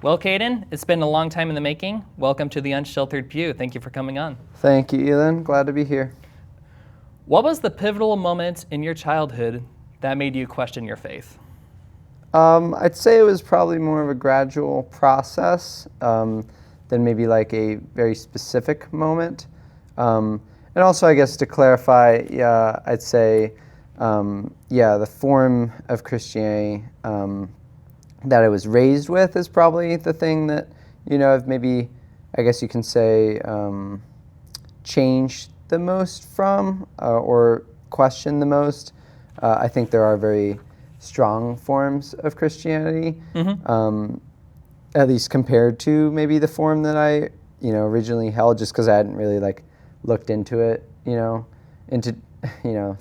Well, Caden, it's been a long time in the making. Welcome to the Unsheltered Pew. Thank you for coming on. Thank you, Elon. Glad to be here. What was the pivotal moment in your childhood that made you question your faith? I'd say it was probably more of a gradual process than maybe like a very specific moment. And also, I guess to clarify, I'd say, the form of Christianity that I was raised with is probably the thing that, I've maybe, I guess you can say, changed the most from or questioned the most. I think there are very strong forms of Christianity, at least compared to maybe the form that I, originally held, just because I hadn't really looked into it, into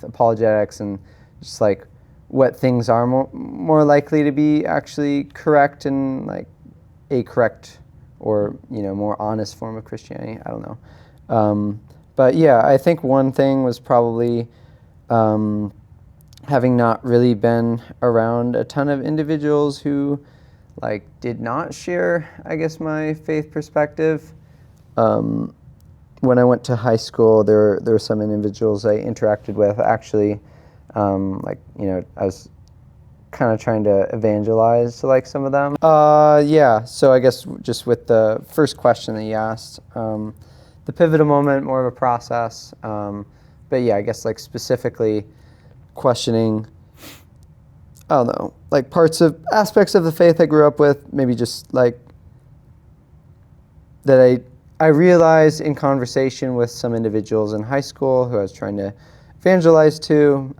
apologetics and just what things are more likely to be actually correct and a correct or more honest form of Christianity. I don't know, but yeah, I think one thing was probably having not really been around a ton of individuals who did not share, I guess, my faith perspective. When I went to high school, there were some individuals I interacted with actually. I was kind of trying to evangelize to some of them. So I guess just with the first question that you asked, the pivotal moment, more of a process. But yeah, I guess specifically questioning, I don't know, aspects of the faith I grew up with, maybe just that I realized in conversation with some individuals in high school who I was trying to evangelize to,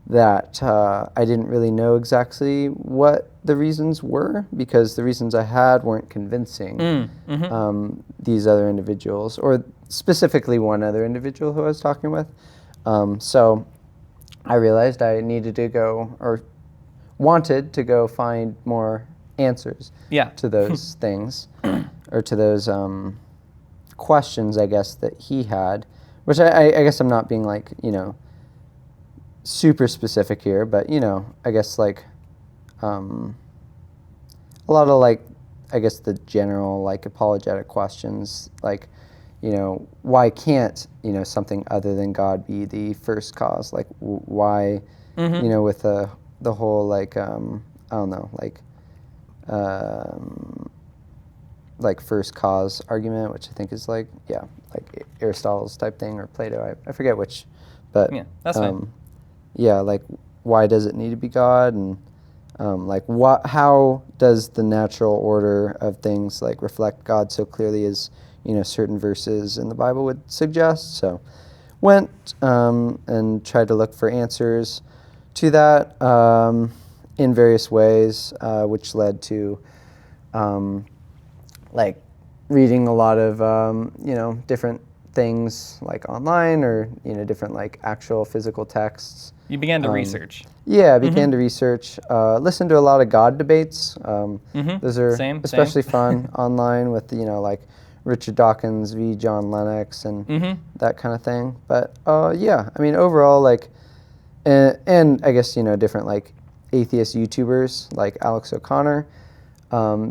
that I didn't really know exactly what the reasons were, because the reasons I had weren't convincing these other individuals, or specifically one other individual who I was talking with. So I realized I needed to go, or wanted to go find more answers to those things, or to those questions, I guess, that he had, which I guess I'm not being super specific here, but I guess a lot of I guess the general apologetic questions, why can't something other than God be the first cause? Why with the whole I don't know, first cause argument, which I think is Aristotle's type thing, or Plato. I forget which, but yeah, that's fine. Why does it need to be God, and how does the natural order of things reflect God so clearly as certain verses in the Bible would suggest? So went and tried to look for answers to that in various ways, which led to reading a lot of different things online, or different actual physical texts. You began to research. Yeah, I began to research. Listened to a lot of God debates. Those are especially fun online with Richard Dawkins v. John Lennox and that kind of thing. But overall and I guess different atheist YouTubers like Alex O'Connor.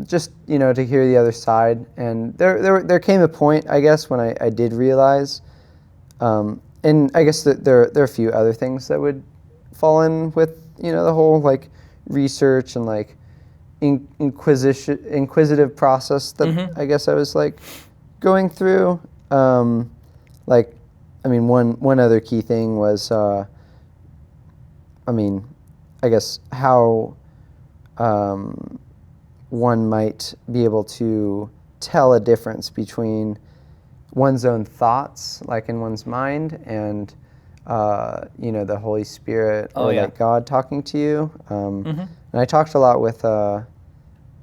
Just to hear the other side, and there came a point, I guess, when I did realize, and I guess that there are a few other things that would fall in with the whole research and inquisitive process that I guess I was going through. One other key thing was I guess how one might be able to tell a difference between one's own thoughts, in one's mind, and the Holy Spirit, or God talking to you. And I talked a lot with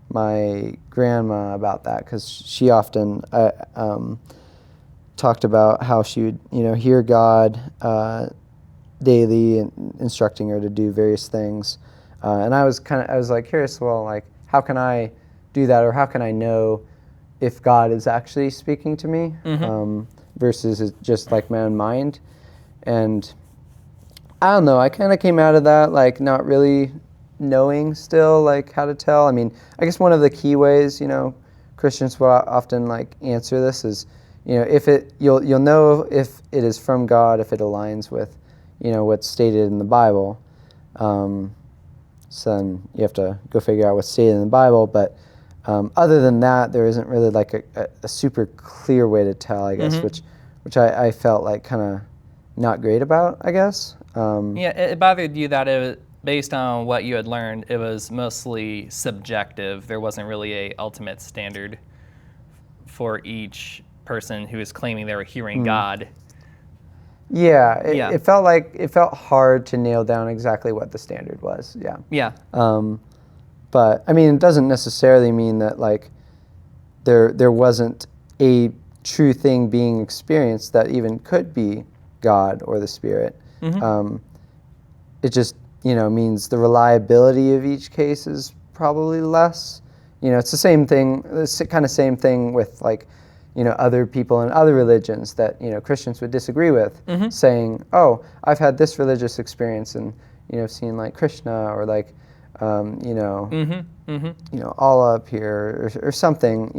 my grandma about that, because she often talked about how she would hear God daily and instructing her to do various things. And I was curious, well, how can I do that, or how can I know if God is actually speaking to me versus just my own mind? And I don't know, I kind of came out of that not really knowing still like how to tell. I mean, I guess one of the key ways, Christians will often like answer this is, if you'll know if it is from God, if it aligns with, what's stated in the Bible. So then you have to go figure out what's stated in the Bible. But other than that, there isn't really like a super clear way to tell, I guess, which I felt like kind of not great about, I guess. It bothered you that based on what you had learned, it was mostly subjective. There wasn't really a ultimate standard for each person who is claiming they were hearing God. Yeah, it felt hard to nail down exactly what the standard was. Yeah. Yeah. But I mean, it doesn't necessarily mean that like there wasn't a true thing being experienced that even could be God or the Spirit. It just means the reliability of each case is probably less. It's the same thing. It's the kind of same thing with like other people in other religions that Christians would disagree with, saying, "Oh, I've had this religious experience and seen like Krishna or like Allah up here or something."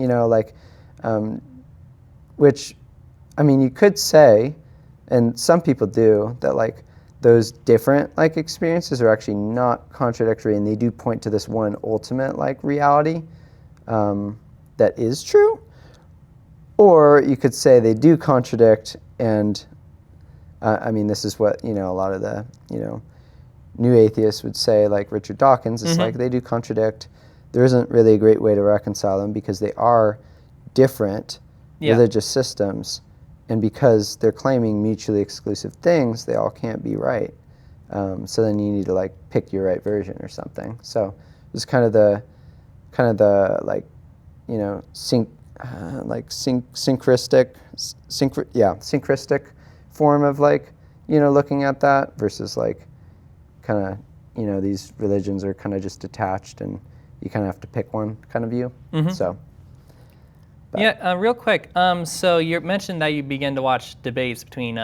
Which, I mean, you could say, and some people do, that like those different like experiences are actually not contradictory, and they do point to this one ultimate like reality that is true. Or you could say they do contradict, and I mean, this is what a lot of the new atheists would say, like Richard Dawkins. It's like they do contradict. There isn't really a great way to reconcile them because they are different religious systems, and because they're claiming mutually exclusive things, they all can't be right. So then you need to like pick your right version or something. So it's kind of the like syncretistic form of like looking at that versus like kind of these religions are kind of just detached and you kind of have to pick one kind of view. So real quick, so you mentioned that you began to watch debates between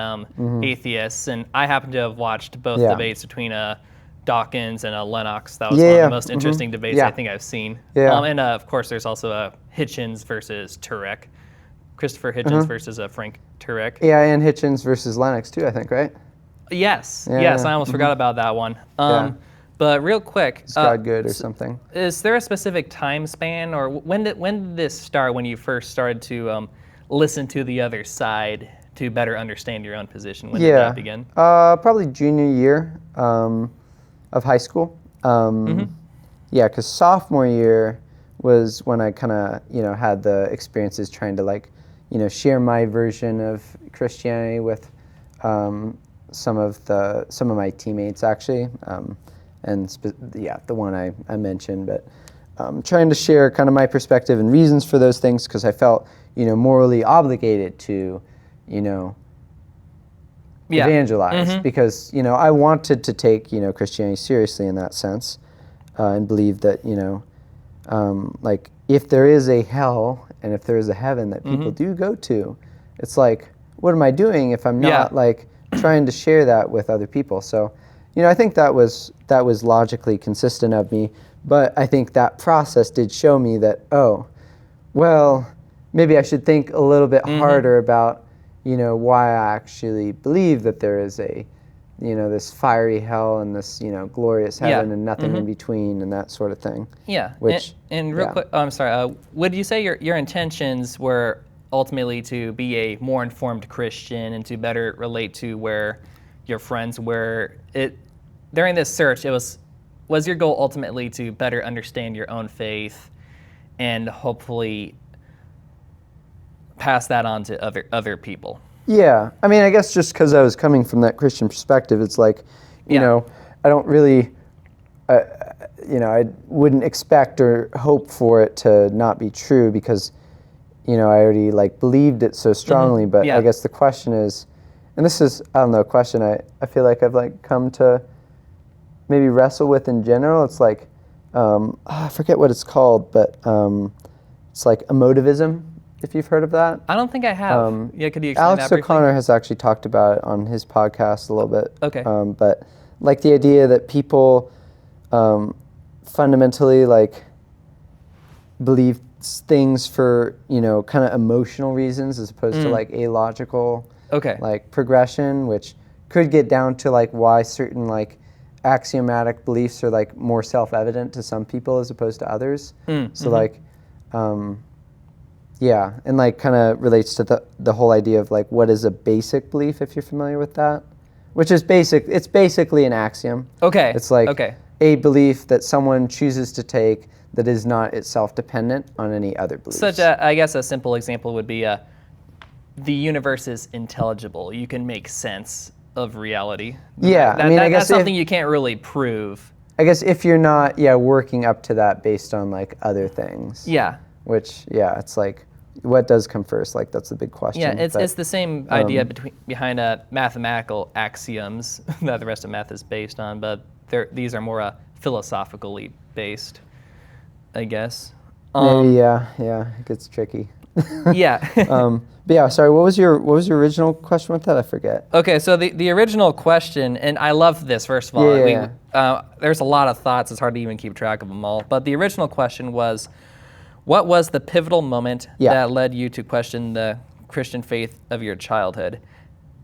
atheists, and I happen to have watched both debates between Dawkins and Lennox. That was one of the most interesting debates I think I've seen. And of course, there's also Hitchens versus Turek, Christopher Hitchens versus Frank Turek. Yeah, and Hitchens versus Lennox too, I think, right? Yes, I almost forgot about that one. But real quick, is God good or something? Is there a specific time span, or when did this start? When you first started to listen to the other side to better understand your own position? When did that begin? Probably junior year of high school. Because sophomore year was when I kind of had the experiences trying to like share my version of Christianity with some of my teammates actually. The one I mentioned, but trying to share kind of my perspective and reasons for those things because I felt, morally obligated to, evangelize because, I wanted to take, Christianity seriously in that sense and believe that, like if there is a hell and if there is a heaven that people do go to, it's like, what am I doing if I'm not like trying to share that with other people? So, I think that was logically consistent of me, but I think that process did show me that, maybe I should think a little bit harder about, why I actually believe that there is a, this fiery hell and this, glorious heaven and nothing in between and that sort of thing. Yeah. Which, and real quick, I'm sorry, would you say your intentions were ultimately to be a more informed Christian and to better relate to where your friends were? During this search, was your goal ultimately to better understand your own faith and hopefully pass that on to other people? Yeah, I mean, I guess just because I was coming from that Christian perspective, it's like, I don't really, I wouldn't expect or hope for it to not be true because, I already like believed it so strongly. But I guess the question is, and this is, I don't know, a question I feel like I've like come to maybe wrestle with in general. It's like, I forget what it's called, but it's like emotivism, if you've heard of that. I don't think I have. Could you explain Alex that briefly? O'Connor has actually talked about it on his podcast a little bit. Okay. But like the idea that people fundamentally like believe things for, you know, kind of emotional reasons as opposed to like a logical like progression, which could get down to like why certain like axiomatic beliefs are like more self-evident to some people as opposed to others. So like yeah, and like kind of relates to the whole idea of like what is a basic belief, if you're familiar with that, which is it's basically an axiom. It's like a belief that someone chooses to take that is not itself dependent on any other beliefs. I guess a simple example would be the universe is intelligible. You can make sense of reality. Yeah, I mean, I guess that's something you can't really prove. I guess if you're not, working up to that based on like other things. Yeah. Which, it's like, what does come first? Like, that's the big question. Yeah, it's the same idea behind mathematical axioms that the rest of math is based on, but these are more philosophically based, I guess. Maybe, it gets tricky. Yeah. But yeah, sorry, what was your original question with that? I forget. Okay, so the original question, and I love this, first of all. There's a lot of thoughts, it's hard to even keep track of them all, but the original question was, what was the pivotal moment that led you to question the Christian faith of your childhood?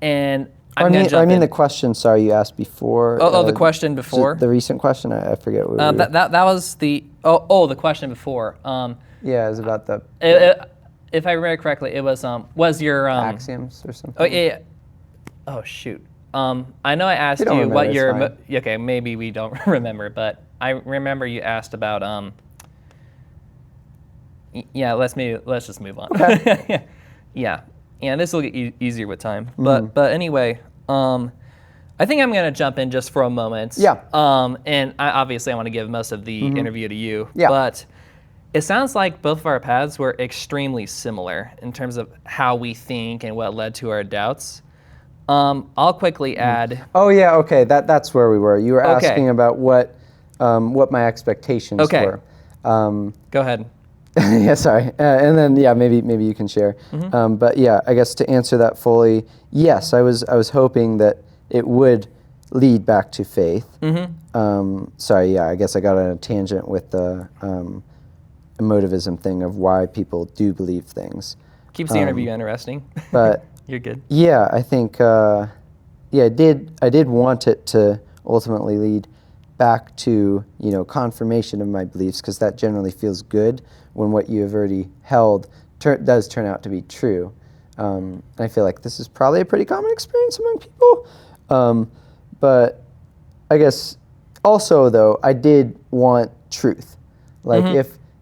And I mean the question, sorry, you asked before. The question before? The recent question, I forget what that was the, the question before. Yeah, it was about the... if I remember correctly, it was your... axioms or something? Oh, yeah. Oh, shoot. I know I asked you what your... Okay, maybe we don't remember, but I remember you asked about... let's just move on. Okay. Yeah, this will get easier with time. But anyway, I think I'm going to jump in just for a moment. Yeah. And obviously I want to give most of the interview to you. Yeah. But it sounds like both of our paths were extremely similar in terms of how we think and what led to our doubts. I'll quickly add... Oh, yeah, okay, that's where we were. You were asking about what my expectations were. Go ahead. Yeah, sorry. And then, maybe you can share. But yeah, I guess to answer that fully, yes, I was hoping that it would lead back to faith. Sorry, I guess I got on a tangent with the emotivism thing of why people do believe things. Keeps the interview interesting. But you're good. Yeah, I think I did want it to ultimately lead back to confirmation of my beliefs, because that generally feels good when what you have already held does turn out to be true. I feel like this is probably a pretty common experience among people. But I guess also, though, I did want truth. Like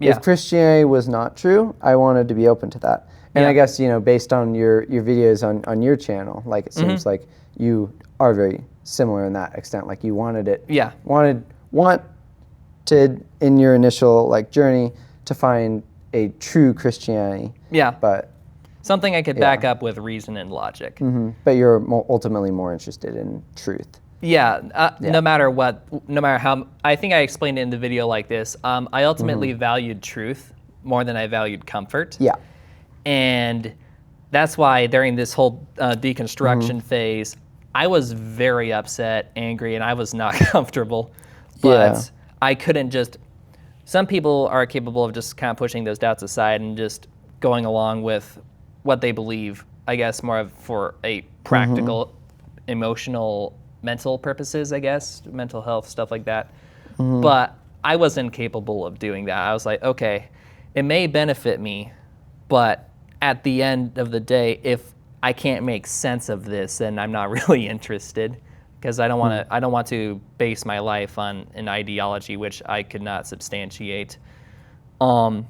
if Christianity was not true, I wanted to be open to that. And I guess, based on your videos on your channel, like it seems like you are very similar in that extent. Like you wanted it. Yeah. Wanted in your initial journey to find a true Christianity. Yeah. But something I could back up with reason and logic. But you're ultimately more interested in truth. Yeah, no matter how, I think I explained it in the video like this, I ultimately valued truth more than I valued comfort. Yeah. And that's why during this whole deconstruction phase, I was very upset, angry, and I was not comfortable. But I couldn't just, some people are capable of just kind of pushing those doubts aside and just going along with what they believe, I guess more for a practical, emotional, mental purposes, I guess, mental health, stuff like that. But I wasn't capable of doing that. I was like, okay, it may benefit me, but at the end of the day, if I can't make sense of this, then I'm not really interested, because I don't want to base my life on an ideology which I could not substantiate. I'll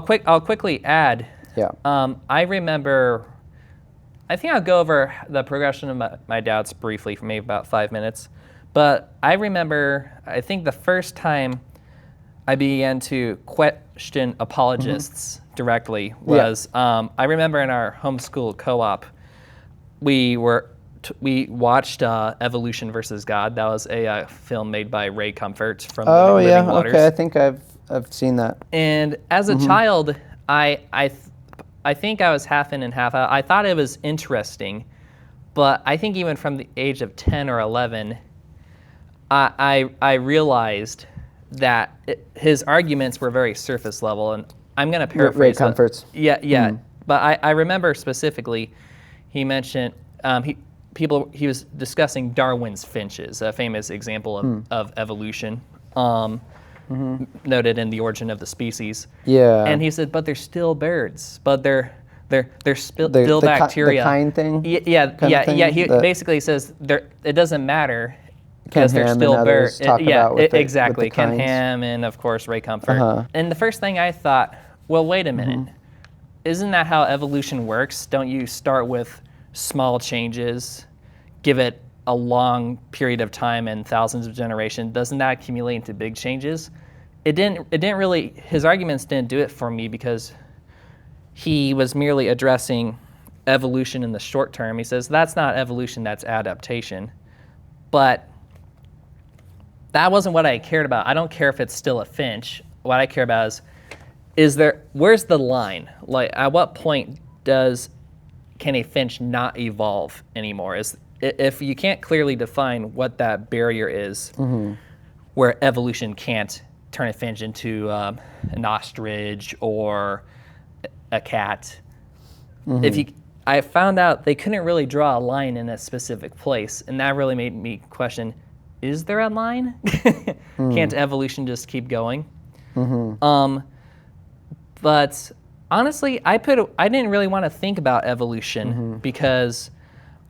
quickly add. Yeah. I remember. I think I'll go over the progression of my doubts briefly for maybe about 5 minutes. But I remember, I think the first time I began to question apologists directly was, I remember in our homeschool co-op, we watched Evolution versus God. That was a film made by Ray Comfort from Living Waters. Okay, I think I've seen that. And as a child, I think I was half in and half out. I thought it was interesting, but I think even from the age of 10 or 11, I realized that his arguments were very surface level, and I'm going to paraphrase. Ray Comfort's. Yeah. But I remember specifically, he mentioned he was discussing Darwin's finches, a famous example of evolution, noted in The Origin of the Species. Yeah. And he said, but they're still birds, but they're still bacteria. The kind thing. Yeah. He basically says it doesn't matter. Because they're still birds. Exactly. Ken Ham and, of course, Ray Comfort. And the first thing I thought, well, wait a minute. Isn't that how evolution works? Don't you start with small changes, give it a long period of time and thousands of generations? Doesn't that accumulate into big changes? It didn't really, his arguments didn't do it for me because he was merely addressing evolution in the short term. He says, that's not evolution, that's adaptation. But that wasn't what I cared about. I don't care if it's still a finch. What I care about where's the line? Like, at what point can a finch not evolve anymore? If you can't clearly define what that barrier is, where evolution can't turn a finch into an ostrich or a cat. I found out they couldn't really draw a line in a specific place, and that really made me question, is there a line? Can't evolution just keep going? But honestly, I didn't really want to think about evolution because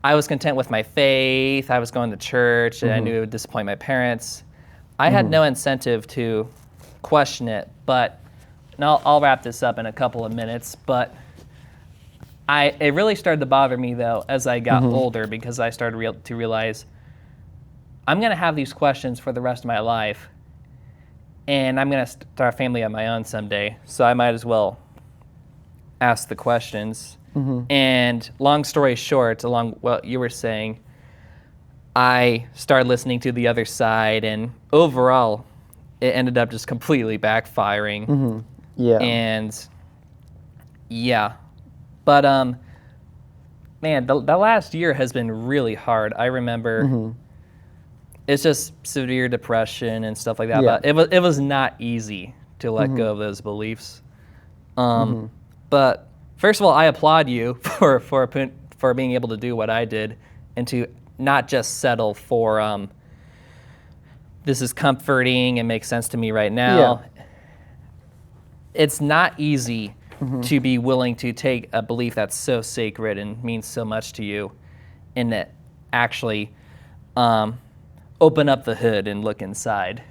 I was content with my faith. I was going to church, and I knew it would disappoint my parents. I had no incentive to question it, but and I'll wrap this up in a couple of minutes. But it really started to bother me, though, as I got older, because I started to realize I'm going to have these questions for the rest of my life, and I'm going to start a family of my own someday, so I might as well ask the questions. And long story short, along what you were saying, I started listening to the other side, and overall, it ended up just completely backfiring. And yeah, but man, the last year has been really hard. I remember it's just severe depression and stuff like that. But it was not easy to let go of those beliefs. But first of all, I applaud you for being able to do what I did and to not just settle for this is comforting and makes sense to me right now. It's not easy to be willing to take a belief that's so sacred and means so much to you and that actually open up the hood and look inside.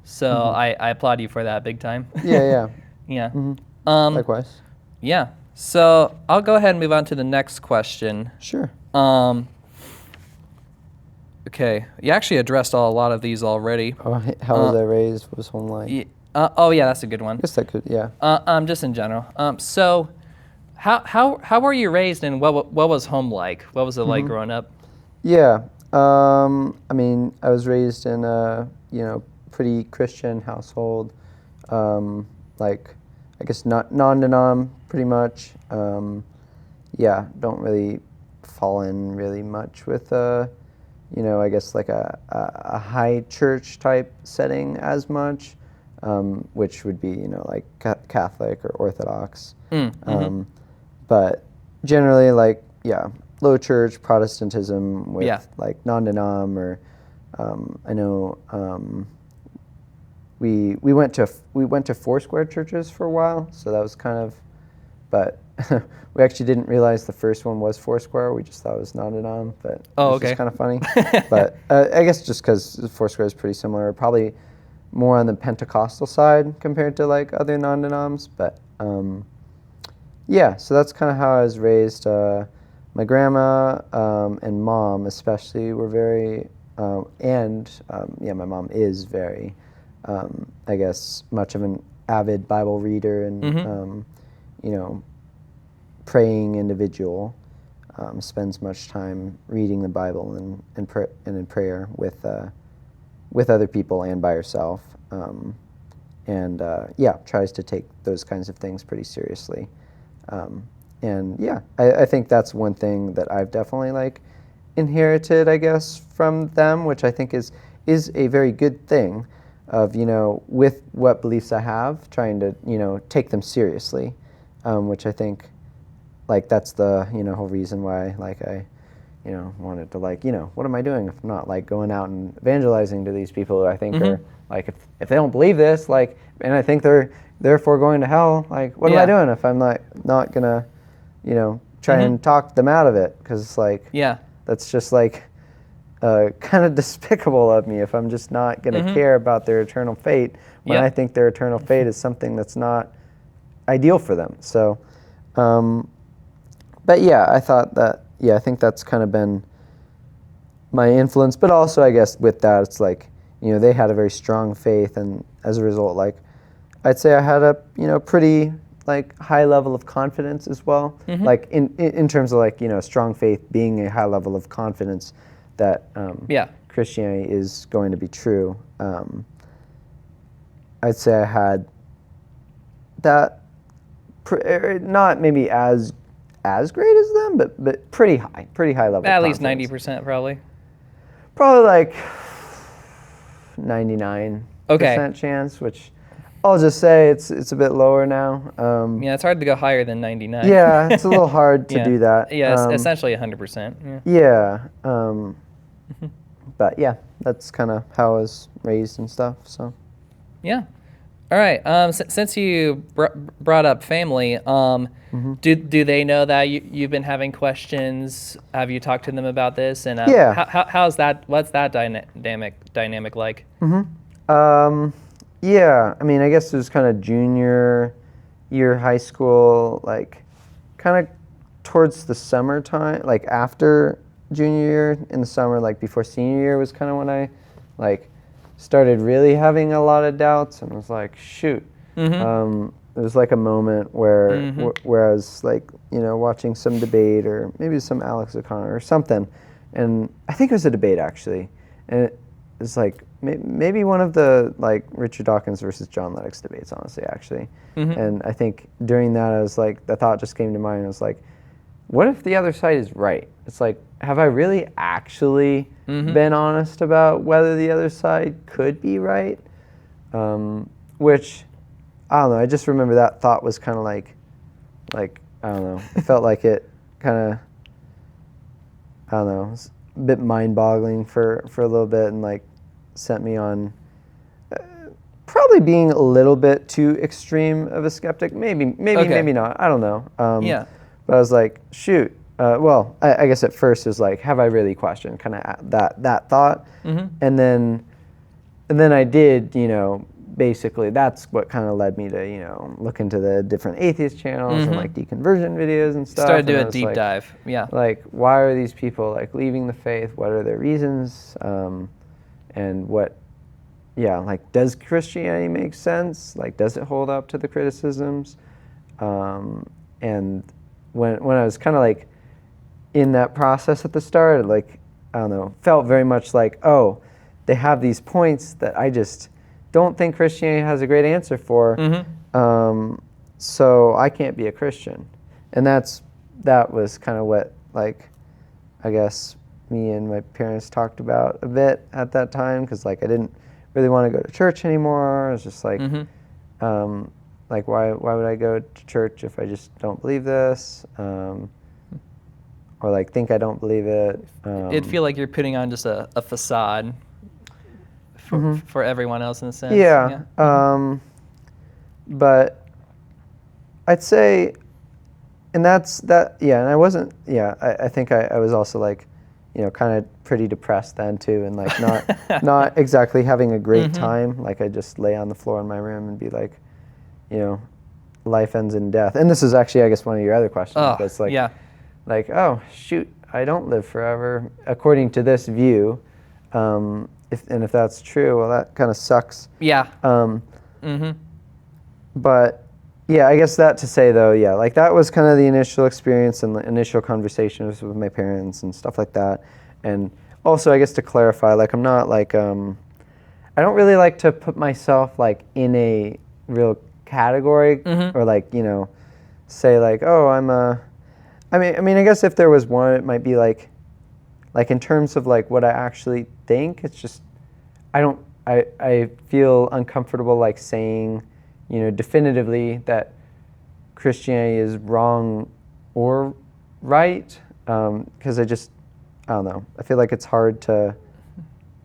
So I applaud you for that big time. Yeah. Likewise. Yeah. So I'll go ahead and move on to the next question. Sure. Okay. You actually addressed a lot of these already. How was I raised? What was home life? Yeah, that's a good one. I guess that could, just in general. So how were you raised, and what was home like? What was it like growing up? Yeah. I mean, I was raised in a, pretty Christian household. Like, I guess non-denom, pretty much. Don't really fall in really much with, I guess like a high church type setting as much, which would be, like Catholic or Orthodox. But generally, like, low church Protestantism with like non-denom, or I know we went to Foursquare churches for a while, so that was kind of, but we actually didn't realize the first one was Foursquare. We just thought it was non-denom, but it was just kind of funny. But I guess just because Foursquare is pretty similar, probably more on the Pentecostal side compared to like other non-denoms. But so that's kind of how I was raised. My grandma and mom especially were very, my mom is very, I guess, much of an avid Bible reader and, praying individual. Spends much time reading the Bible and in prayer with other people and by herself. Tries to take those kinds of things pretty seriously. I think that's one thing that I've definitely like inherited, I guess, from them, which I think is is a very good thing of, with what beliefs I have, trying to, take them seriously, which I think, like, that's the, whole reason why, like, I, wanted to, like, what am I doing if I'm not, like, going out and evangelizing to these people who I think are, like, if they don't believe this, like, and I think they're therefore going to hell, like, what am I doing if I'm not gonna, try and talk them out of it? Because it's like, that's just, like, kind of despicable of me if I'm just not going to care about their eternal fate when I think their eternal fate is something that's not ideal for them. So, but yeah, I thought that, I think that's kind of been my influence. But also, I guess, with that, it's like, they had a very strong faith, and as a result, like, I'd say I had a, pretty, like, high level of confidence as well. Like, in terms of, like, strong faith being a high level of confidence that Christianity is going to be true. I'd say I had that, not maybe as great as them, but pretty high level. At least 90% probably. Probably like 99% chance, which I'll just say it's a bit lower now. Yeah, it's hard to go higher than 99. Yeah, it's a little hard to do that. Yeah, it's essentially 100%. Yeah. But yeah, that's kind of how I was raised and stuff. So. Yeah. All right. Since you brought up family, do they know that you've been having questions? Have you talked to them about this? And how's that? What's that dynamic like? Yeah. I mean, I guess it was kind of junior year high school, like kind of towards the summertime, like after junior year in the summer, like before senior year was kind of when I like started really having a lot of doubts, and was like, shoot. It was like a moment where where I was like, watching some debate, or maybe some Alex O'Connor or something, and I think it was a debate actually, and it was like maybe one of the like Richard Dawkins versus John Lennox debates, honestly, actually. And I think during that I was like, the thought just came to mind. I was like, what if the other side is right? It's like, have I really actually been honest about whether the other side could be right? Which, I don't know, I just remember that thought was kind of like, I don't know, it felt like it kind of, I don't know, was a bit mind-boggling for a little bit, and like sent me on probably being a little bit too extreme of a skeptic. Maybe not, I don't know. But I was like, shoot. Well, I guess at first it was like, have I really questioned kind of that thought? And then I did, basically that's what kind of led me to, look into the different atheist channels and like deconversion videos and stuff. Started to do a deep dive. Like, why are these people like leaving the faith? What are their reasons? And what, like, does Christianity make sense? Like, does it hold up to the criticisms? And when I was kind of like in that process at the start, like, I don't know, felt very much like, oh, they have these points that I just don't think Christianity has a great answer for, so I can't be a Christian. And that was kind of what, like, I guess me and my parents talked about a bit at that time, because like I didn't really want to go to church anymore. I was just like, like, why would I go to church if I just don't believe this? Or like think I don't believe it. It'd feel like you're putting on just a facade for everyone else in a sense. Yeah. But I'd say, and that's that. Yeah, and I wasn't. Yeah, I think I was also like, kind of pretty depressed then too, and like not exactly having a great time. Like I just lay on the floor in my room and be like, life ends in death. And this is actually, I guess, one of your other questions. But it's like, like, oh shoot, I don't live forever according to this view. If that's true, well, that kind of sucks. But yeah, I guess that to say though, like that was kind of the initial experience and the initial conversations with my parents and stuff like that. And also, I guess to clarify, like I'm not like, I don't really like to put myself like in a real category or like, say like, oh, I'm a, I mean, I guess if there was one, it might be like in terms of like what I actually think, it's just, I feel uncomfortable like saying, definitively that Christianity is wrong or right, because I don't know. I feel like it's hard to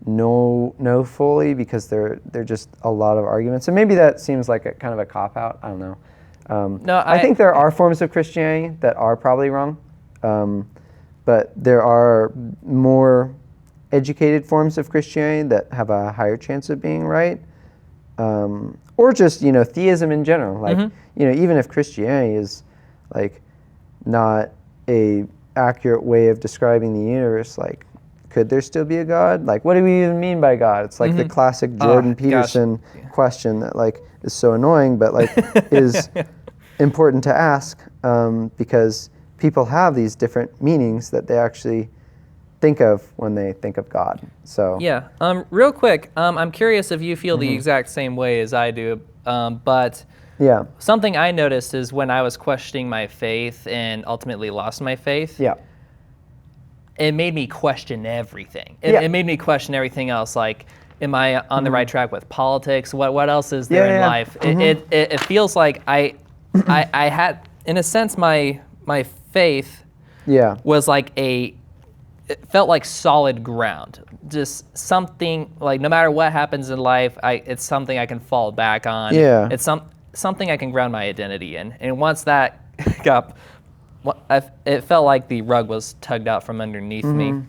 know fully because there are just a lot of arguments, and maybe that seems like a kind of a cop-out. I don't know. No, I think there are forms of Christianity that are probably wrong, but there are more educated forms of Christianity that have a higher chance of being right, or just theism in general. Like even if Christianity is like not a accurate way of describing the universe, like could there still be a God? Like what do we even mean by God? It's like the classic Jordan Peterson question that like is so annoying, but like is important to ask because people have these different meanings that they actually think of when they think of God. So yeah, real quick, I'm curious if you feel the exact same way as I do, but yeah, something I noticed is when I was questioning my faith and ultimately lost my faith, it made me question everything. It made me question everything else, like, am I on the right track with politics? What else is there in life? It feels like I had, in a sense, my faith was like it felt like solid ground. Just something, like no matter what happens in life, it's something I can fall back on. Yeah. It's something I can ground my identity in. And once that got, it felt like the rug was tugged out from underneath me.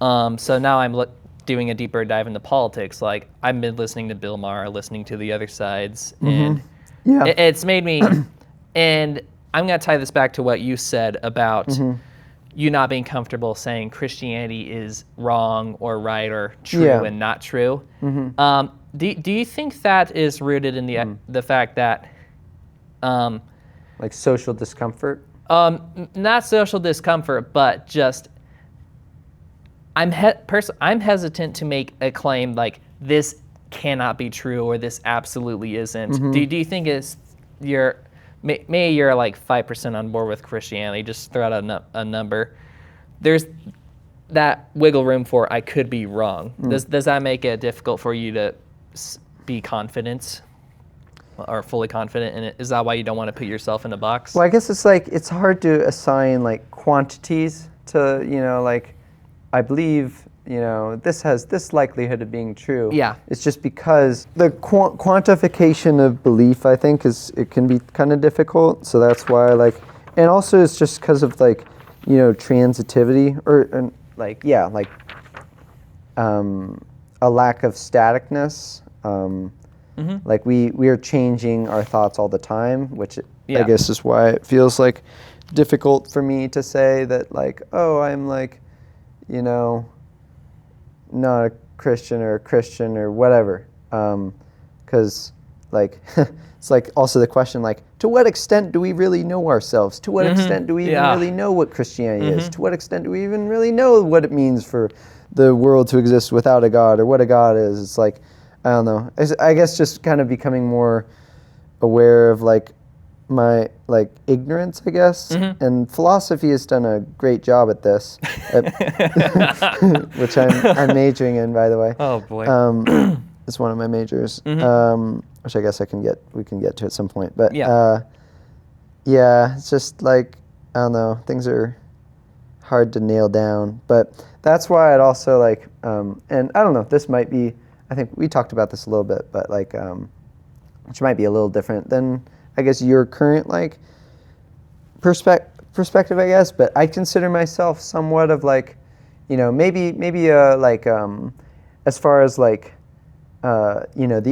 So now I'm doing a deeper dive into politics. Like I've been listening to Bill Maher, listening to the other sides, and it's made me. And I'm going to tie this back to what you said about you not being comfortable saying Christianity is wrong or right or true and not true. Do you think that is rooted in the fact that like social discomfort? Not social discomfort, but just I'm hesitant to make a claim like this cannot be true or this absolutely isn't. Do you think maybe you're like 5% on board with Christianity, just throw out a number. There's that wiggle room for I could be wrong. Does that make it difficult for you to be confident or fully confident in it? Is that why you don't want to put yourself in a box? Well, I guess it's like it's hard to assign like quantities to, like I believe, this has this likelihood of being true. Yeah. It's just because the quantification of belief, I think, it can be kind of difficult. So that's why, and also it's just because of transitivity or a lack of staticness. Like we are changing our thoughts all the time, which I guess is why it feels like difficult for me to say that I'm not a Christian or a Christian or whatever, because it's like also the question to what extent do we really know ourselves? To what extent do we even really know what Christianity is? To what extent do we even really know what it means for the world to exist without a God or what a God is? It's I don't know. I guess just kind of becoming more aware of my ignorance, I guess. And philosophy has done a great job at this, which I'm majoring in, by the way. Oh boy. It's one of my majors, which I guess we can get to at some point. But it's just I don't know, things are hard to nail down. But that's why I'd also and I don't know, this might be, I think we talked about this a little bit, but which might be a little different than I guess your current perspective, I guess. But I consider myself somewhat of maybe as far as the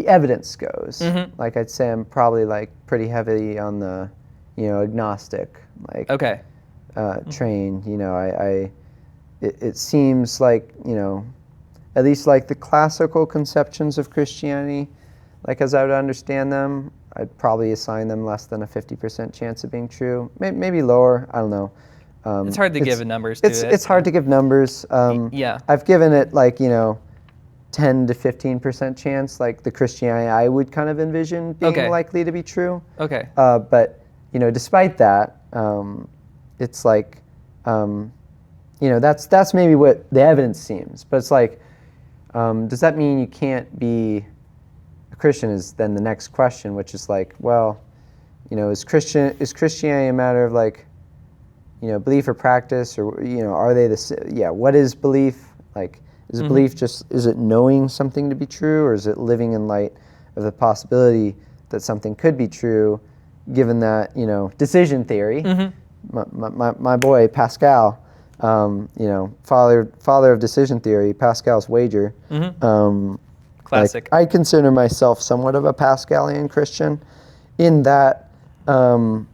evidence goes. I'd say I'm probably pretty heavy on the agnostic train. It seems at least the classical conceptions of Christianity, as I would understand them, I'd probably assign them less than a 50% chance of being true. Maybe lower. I don't know. It's hard to give numbers to it. It's hard to give numbers. I've given it 10 to 15% chance, the Christianity I would kind of envision being likely to be true. Okay. But despite that, it's that's maybe what the evidence seems. But it's Does that mean you can't be a Christian? Is then the next question, which is like, well, is Christianity a matter of like, belief or practice, or are they what is belief? Like, is belief is it knowing something to be true, or is it living in light of the possibility that something could be true, given that decision theory? My boy Pascal, father of decision theory, Pascal's wager. Classic. I consider myself somewhat of a Pascalian Christian, in that, even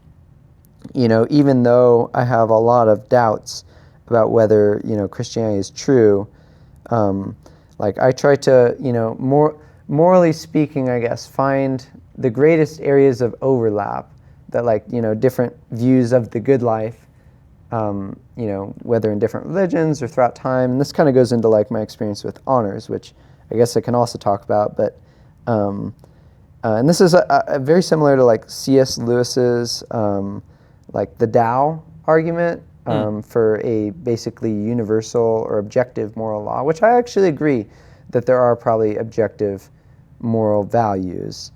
though I have a lot of doubts about whether Christianity is true, I try to morally speaking, I guess, find the greatest areas of overlap that different views of the good life, whether in different religions or throughout time. And this kind of goes into my experience with honors, which I guess I can also talk about. But and this is a very similar to C.S. Lewis's the Tao argument for a basically universal or objective moral law, which I actually agree that there are probably objective moral values.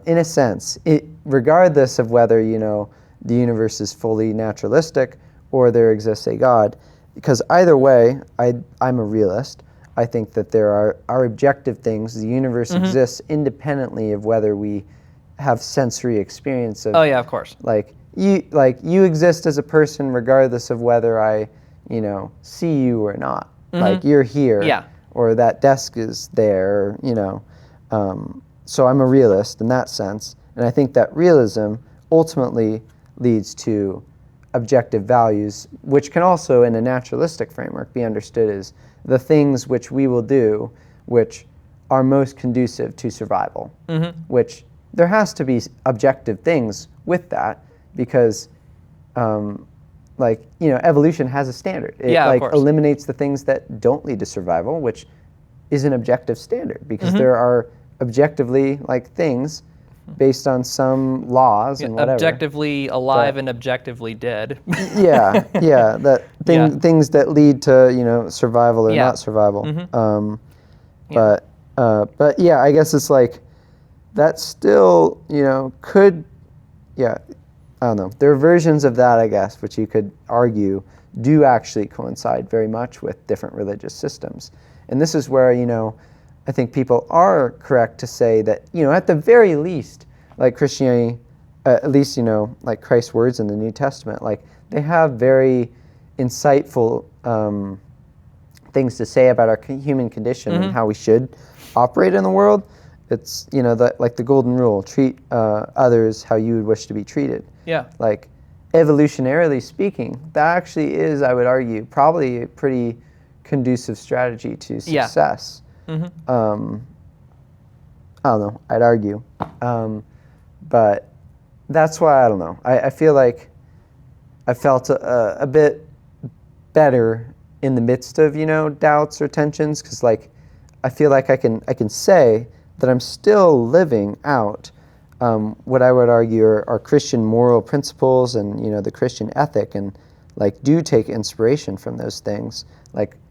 In a sense, regardless of whether the universe is fully naturalistic or there exists a God, because either way, I'm a realist. I think that there are objective things. The universe exists independently of whether we have sensory experience of. Oh yeah, of course. You exist as a person regardless of whether I see you or not. You're here, or that desk is there. So I'm a realist in that sense, and I think that realism ultimately leads to objective values, which can also, in a naturalistic framework, be understood as the things which we will do which are most conducive to survival, which there has to be objective things with that, because evolution has a standard. It eliminates the things that don't lead to survival, which is an objective standard, because there are objectively things based on some laws and whatever. Objectively alive and objectively dead. Things that lead to survival or not survival. But yeah, I guess it's that still could I don't know. There are versions of that, I guess, which you could argue do actually coincide very much with different religious systems. And this is where I think people are correct to say that, at the very least, Christianity, at least, Christ's words in the New Testament, they have very insightful things to say about our human condition and how we should operate in the world. It's, the golden rule, treat others how you would wish to be treated. Yeah. Evolutionarily speaking, that actually is, I would argue, probably a pretty conducive strategy to success. I don't know, I'd argue. But that's why, I don't know. I feel like I felt a bit better in the midst of, doubts or tensions, because I feel like I can say that I'm still living out what I would argue are Christian moral principles and, the Christian ethic, and do take inspiration from those things.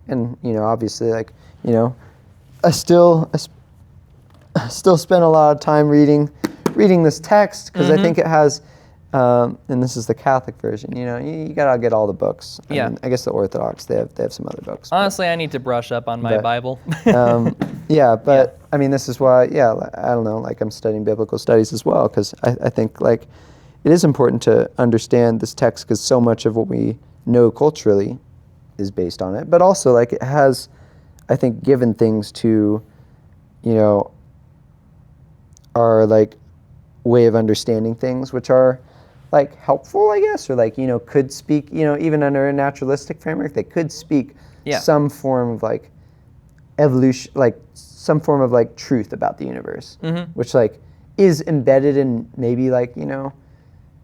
And, obviously, I still spend a lot of time reading this text, because I think it has, and this is the Catholic version. You gotta get all the books. I mean, I guess the Orthodox they have some other books. Honestly, I need to brush up on my Bible. I mean, this is why. I don't know. I'm studying biblical studies as well, because I think it is important to understand this text, because so much of what we know culturally is based on it, but also it has, I think, given things to, our way of understanding things, which are helpful, I guess, or could speak, even under a naturalistic framework, they could speak some form of evolution, some form of truth about the universe, which is embedded in maybe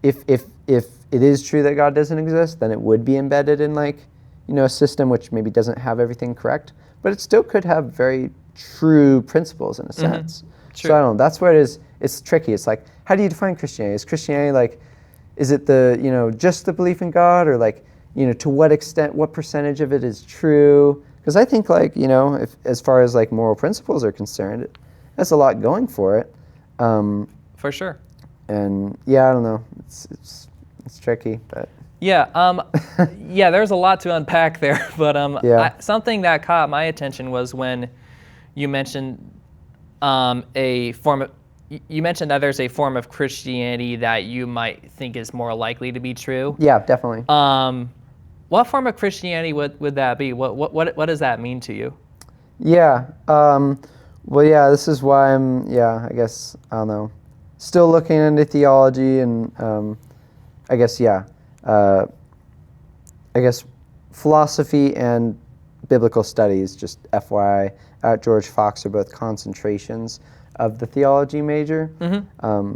if it is true that God doesn't exist, then it would be embedded in a system which maybe doesn't have everything correct, but it still could have very true principles in a sense. True. So I don't know, that's where it's tricky. It's how do you define Christianity? Is Christianity is it the, just the belief in God, or to what extent, what percentage of it is true? Because I think, like, you know, if as far as like moral principles are concerned, that's a lot going for it. For sure. And yeah, I don't know. It's tricky, but yeah, yeah. There's a lot to unpack there, but Yeah. something that caught my attention was when you mentioned you mentioned that there's a form of Christianity that you might think is more likely to be true. yeah, definitely. What form of Christianity would that be? What does that mean to you? Yeah. Well, yeah, this is why I guess, I don't know, still looking into theology and, I guess, I guess philosophy and biblical studies, just FYI, at George Fox are both concentrations of the theology major.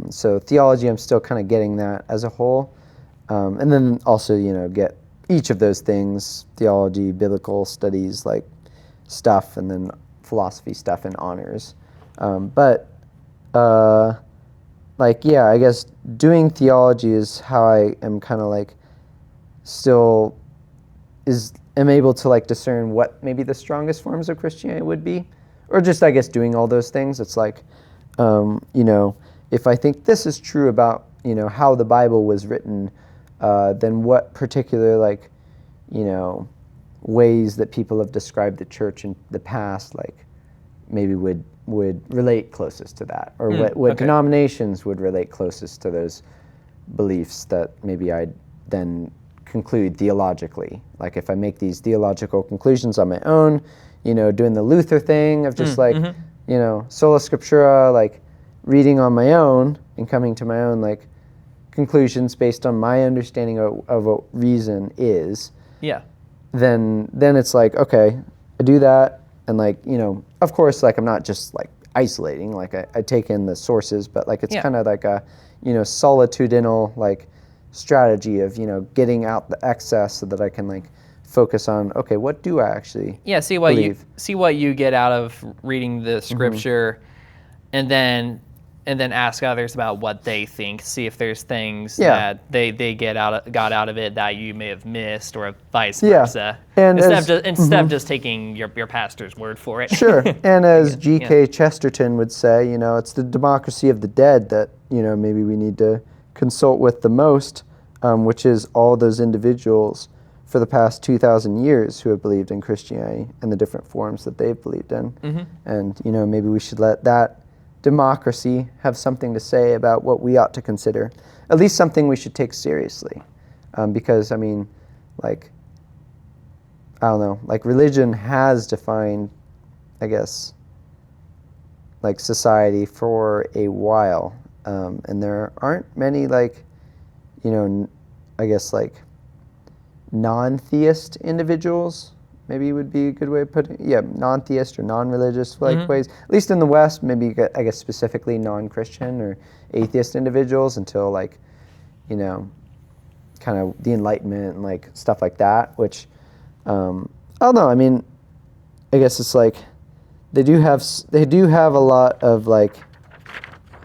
So theology, I'm still kind of getting that as a whole. And then also, you know, get each of those things, theology, biblical studies, like stuff, and then philosophy stuff and honors. Like, yeah, I guess doing theology is how I am kind of like still am able to like discern what maybe the strongest forms of Christianity would be, or just, I guess, doing all those things. It's like, you know, if I think this is true about, you know, how the Bible was written, then what particular, like, you know, ways that people have described the church in the past, like, maybe would relate closest to that, or what denominations would relate closest to those beliefs that maybe I'd then conclude theologically. Like, if I make these theological conclusions on my own, you know, doing the Luther thing of just you know, sola scriptura, like reading on my own and coming to my own like conclusions based on my understanding of what reason is. Yeah. Then it's like, okay, I do that, and like, you know, of course, like I'm not just like isolating, like I take in the sources, but like it's kind of like a, you know, solitudinal like strategy of, you know, getting out the excess so that I can like focus on, okay, what do I actually see what you get out of reading the scripture, and then ask others about what they think. See if there's things that they got out of it that you may have missed, or vice versa. And instead of just taking your pastor's word for it. Sure. And as G.K. Chesterton would say, you know, it's the democracy of the dead that, you know, maybe we need to consult with the most, which is all those individuals for the past 2,000 years who have believed in Christianity and the different forms that they've believed in. And, you know, maybe we should let that democracy have something to say about what we ought to consider, at least something we should take seriously. Because, I mean, like, I don't know, like religion has defined, I guess, like society for a while. And there aren't many, like, you know, I guess, like, non-theist individuals, maybe would be a good way of putting it. Yeah, non-theist or non-religious like ways. At least in the West, maybe, I guess, specifically non-Christian or atheist individuals until, like, you know, kind of the Enlightenment and like stuff like that, which, I don't know, I mean, I guess it's like, they do have a lot of like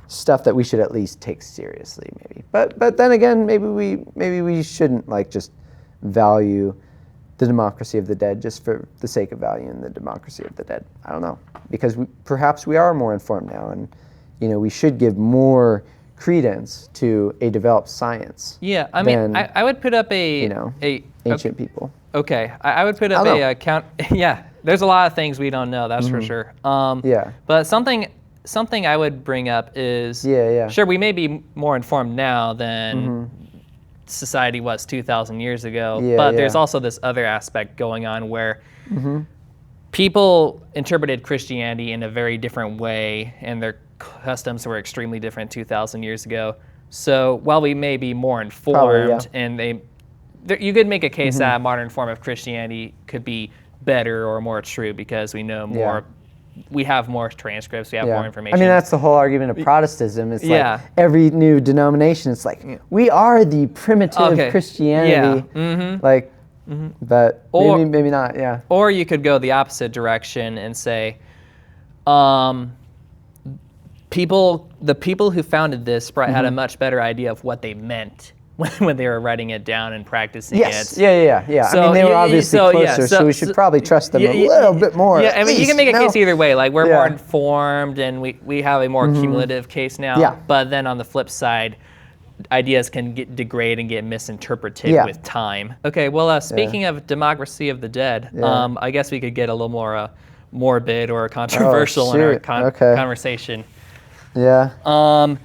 stuff that we should at least take seriously, maybe. But then again, maybe we shouldn't like just value the democracy of the dead just for the sake of valuing the democracy of the dead. I don't know, because perhaps we are more informed now, and, you know, we should give more credence to a developed science. Yeah, I mean, I would put up ancient people. Okay, I would put up a count. Yeah, there's a lot of things we don't know. That's for sure. But something I would bring up is sure, we may be more informed now than society was 2,000 years ago, but there's also this other aspect going on where people interpreted Christianity in a very different way, and their customs were extremely different 2,000 years ago. So while we may be more informed, and you could make a case that a modern form of Christianity could be better or more true because we know more. We have more transcripts, we have more information. I mean, that's the whole argument of Protestantism. It's like every new denomination, it's like, we are the primitive Christianity. Like, but maybe not, Or you could go the opposite direction and say, the people who founded this had a much better idea of what they meant when they were writing it down and practicing yes. it. Yeah. So, I mean, they were obviously closer, so we should probably trust them a little bit more. Yeah, I mean, you can make a case either way. Like, we're Yeah. more informed, and we have a more cumulative case now. Yeah. But then on the flip side, ideas can degrade and get misinterpreted with time. Okay, well, speaking of democracy of the dead, I guess we could get a little more morbid or controversial in our conversation. Yeah. How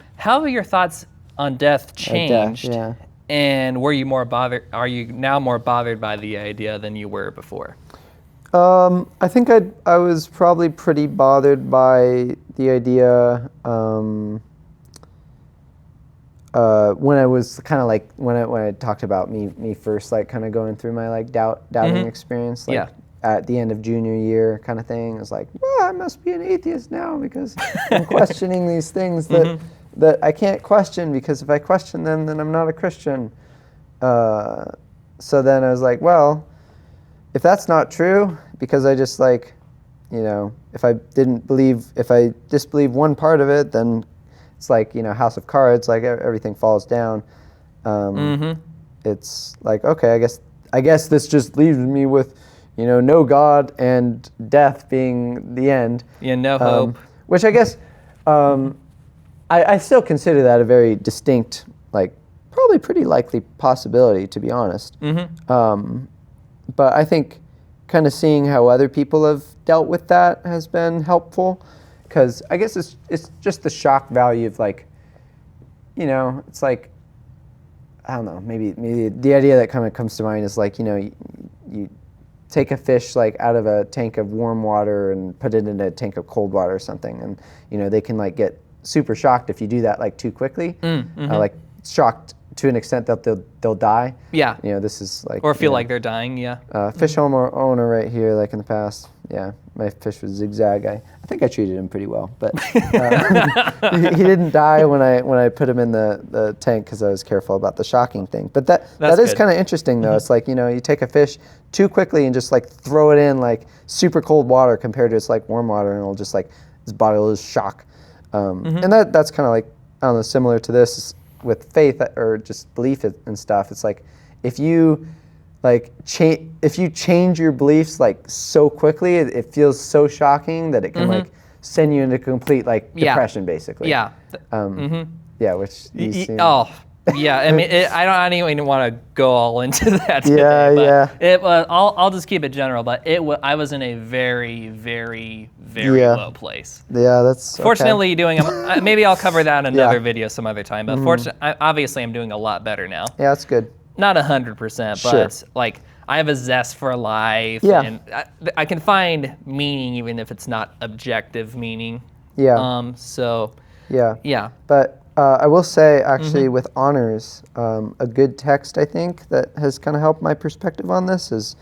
have your thoughts on death changed? Yeah. And were you more bothered? Are you now more bothered by the idea than you were before? I think I was probably pretty bothered by the idea when I was kind of like when I talked about me first, like kind of going through my like doubting experience, like at the end of junior year kind of thing. It's like, well, I must be an atheist now because I'm questioning these things that I can't question, because if I question them, then I'm not a Christian. So then I was like, well, if that's not true, because I just like, if I disbelieve one part of it, then it's like, House of Cards, like everything falls down. It's like, okay, I guess this just leaves me with, no God and death being the end. Yeah, no hope. Which I guess, I still consider that a very distinct, like probably pretty likely possibility, to be honest. But I think kind of seeing how other people have dealt with that has been helpful, because I guess it's just the shock value of like, it's like, I don't know, maybe the idea that kind of comes to mind is like, you take a fish like out of a tank of warm water and put it in a tank of cold water or something, and they can like get super shocked if you do that like too quickly, like shocked to an extent that they'll die. Yeah. This is like, or feel like they're dying. Yeah. Fish owner right here, like in the past. Yeah, my fish was Zigzag. I think I treated him pretty well, but he didn't die when I put him in the tank, because I was careful about the shocking thing. But that is kind of interesting though. It's like, you take a fish too quickly and just like throw it in like super cold water compared to it's like warm water, and it'll just like his body will just shock. And that's kind of like, I don't know, similar to this with faith or just belief and stuff. It's like if you change your beliefs like so quickly, it feels so shocking that it can like send you into complete like depression, basically. Yeah. Yeah, which you seem... Yeah, I mean, I don't even want to go all into that today. Yeah. But I'll just keep it general. But I was in a very, very, very low place. Yeah, that's. Fortunately, maybe I'll cover that in another video some other time. But obviously, I'm doing a lot better now. Yeah, that's good. Not 100%, but like I have a zest for life, and I can find meaning even if it's not objective meaning. Yeah. Yeah. But. I will say, actually, with honors, a good text, I think, that has kind of helped my perspective on this is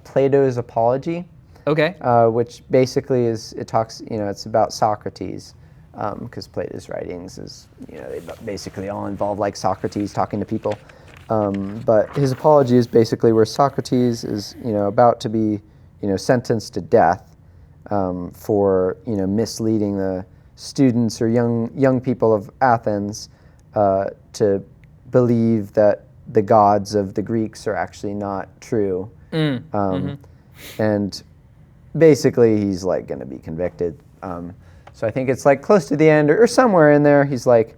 Plato's Apology. Okay. Which basically it talks, it's about Socrates, because Plato's writings is, they basically all involve like Socrates talking to people. But his apology is basically where Socrates is, about to be, sentenced to death for, misleading the students or young people of Athens to believe that the gods of the Greeks are actually not true. And basically he's like going to be convicted. So I think it's like close to the end or somewhere in there. He's like,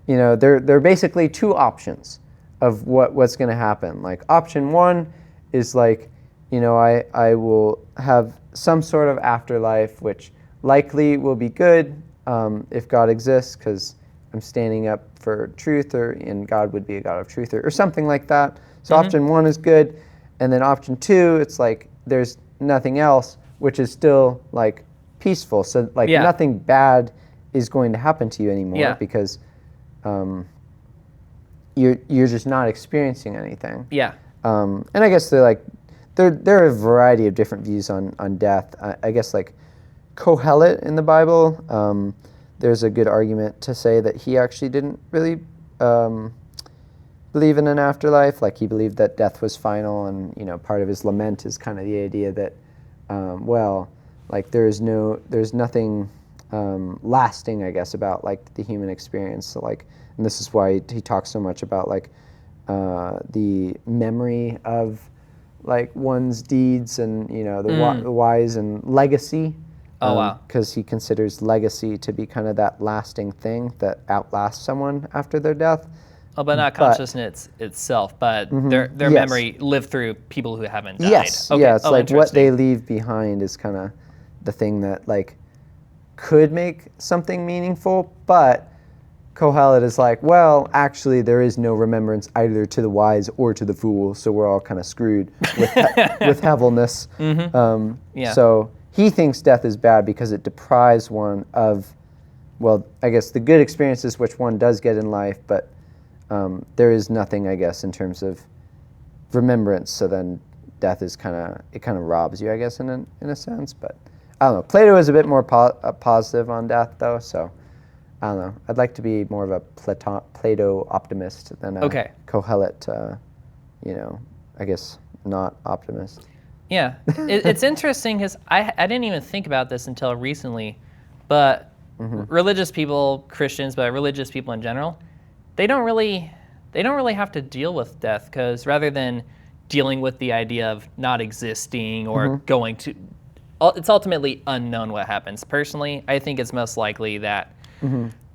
there are basically two options of what's going to happen. Like option one is like, I will have some sort of afterlife, which likely will be good if God exists, because I'm standing up for truth, and God would be a God of truth, or something like that. So option one is good, and then option two, it's like there's nothing else, which is still like peaceful. So like nothing bad is going to happen to you anymore, because you're just not experiencing anything. Yeah. And I guess there are a variety of different views on death. I guess like Kohelet in the Bible, there's a good argument to say that he actually didn't really believe in an afterlife. Like he believed that death was final, and part of his lament is kind of the idea that there's nothing lasting, I guess, about like the human experience. So like, and this is why he talks so much about like the memory of like one's deeds and the wise and legacy. Oh, wow. Because he considers legacy to be kind of that lasting thing that outlasts someone after their death. Oh, but not consciousness itself, but their yes. memory lived through people who haven't died. Yes, okay. yeah, it's like what they interesting. leave behind is kind of the thing that like could make something meaningful, but Kohelet is like, well, actually there is no remembrance either to the wise or to the fool, so we're all kind of screwed with heaveness. So he thinks death is bad because it deprives one of, well, I guess the good experiences which one does get in life, but there is nothing, I guess, in terms of remembrance. So then death is kind of robs you, I guess, in a sense. But I don't know. Plato is a bit more positive on death, though. So I don't know. I'd like to be more of a Plato optimist than a Kohelet, I guess, not optimist. Yeah, it's interesting because I didn't even think about this until recently, but religious people, Christians, but religious people in general, they don't really have to deal with death, because rather than dealing with the idea of not existing or going to, it's ultimately unknown what happens. Personally, I think it's most likely that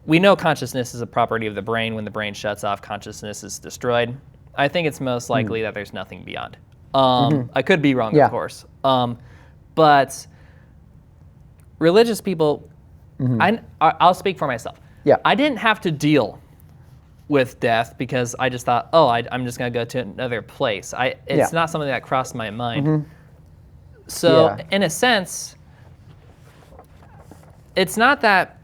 we know consciousness is a property of the brain. When the brain shuts off, consciousness is destroyed. I think it's most likely that there's nothing beyond. I could be wrong, of course. But religious people, I'll speak for myself. Yeah. I didn't have to deal with death because I just thought, I'm just going to go to another place. It's not something that crossed my mind. So in a sense, it's not that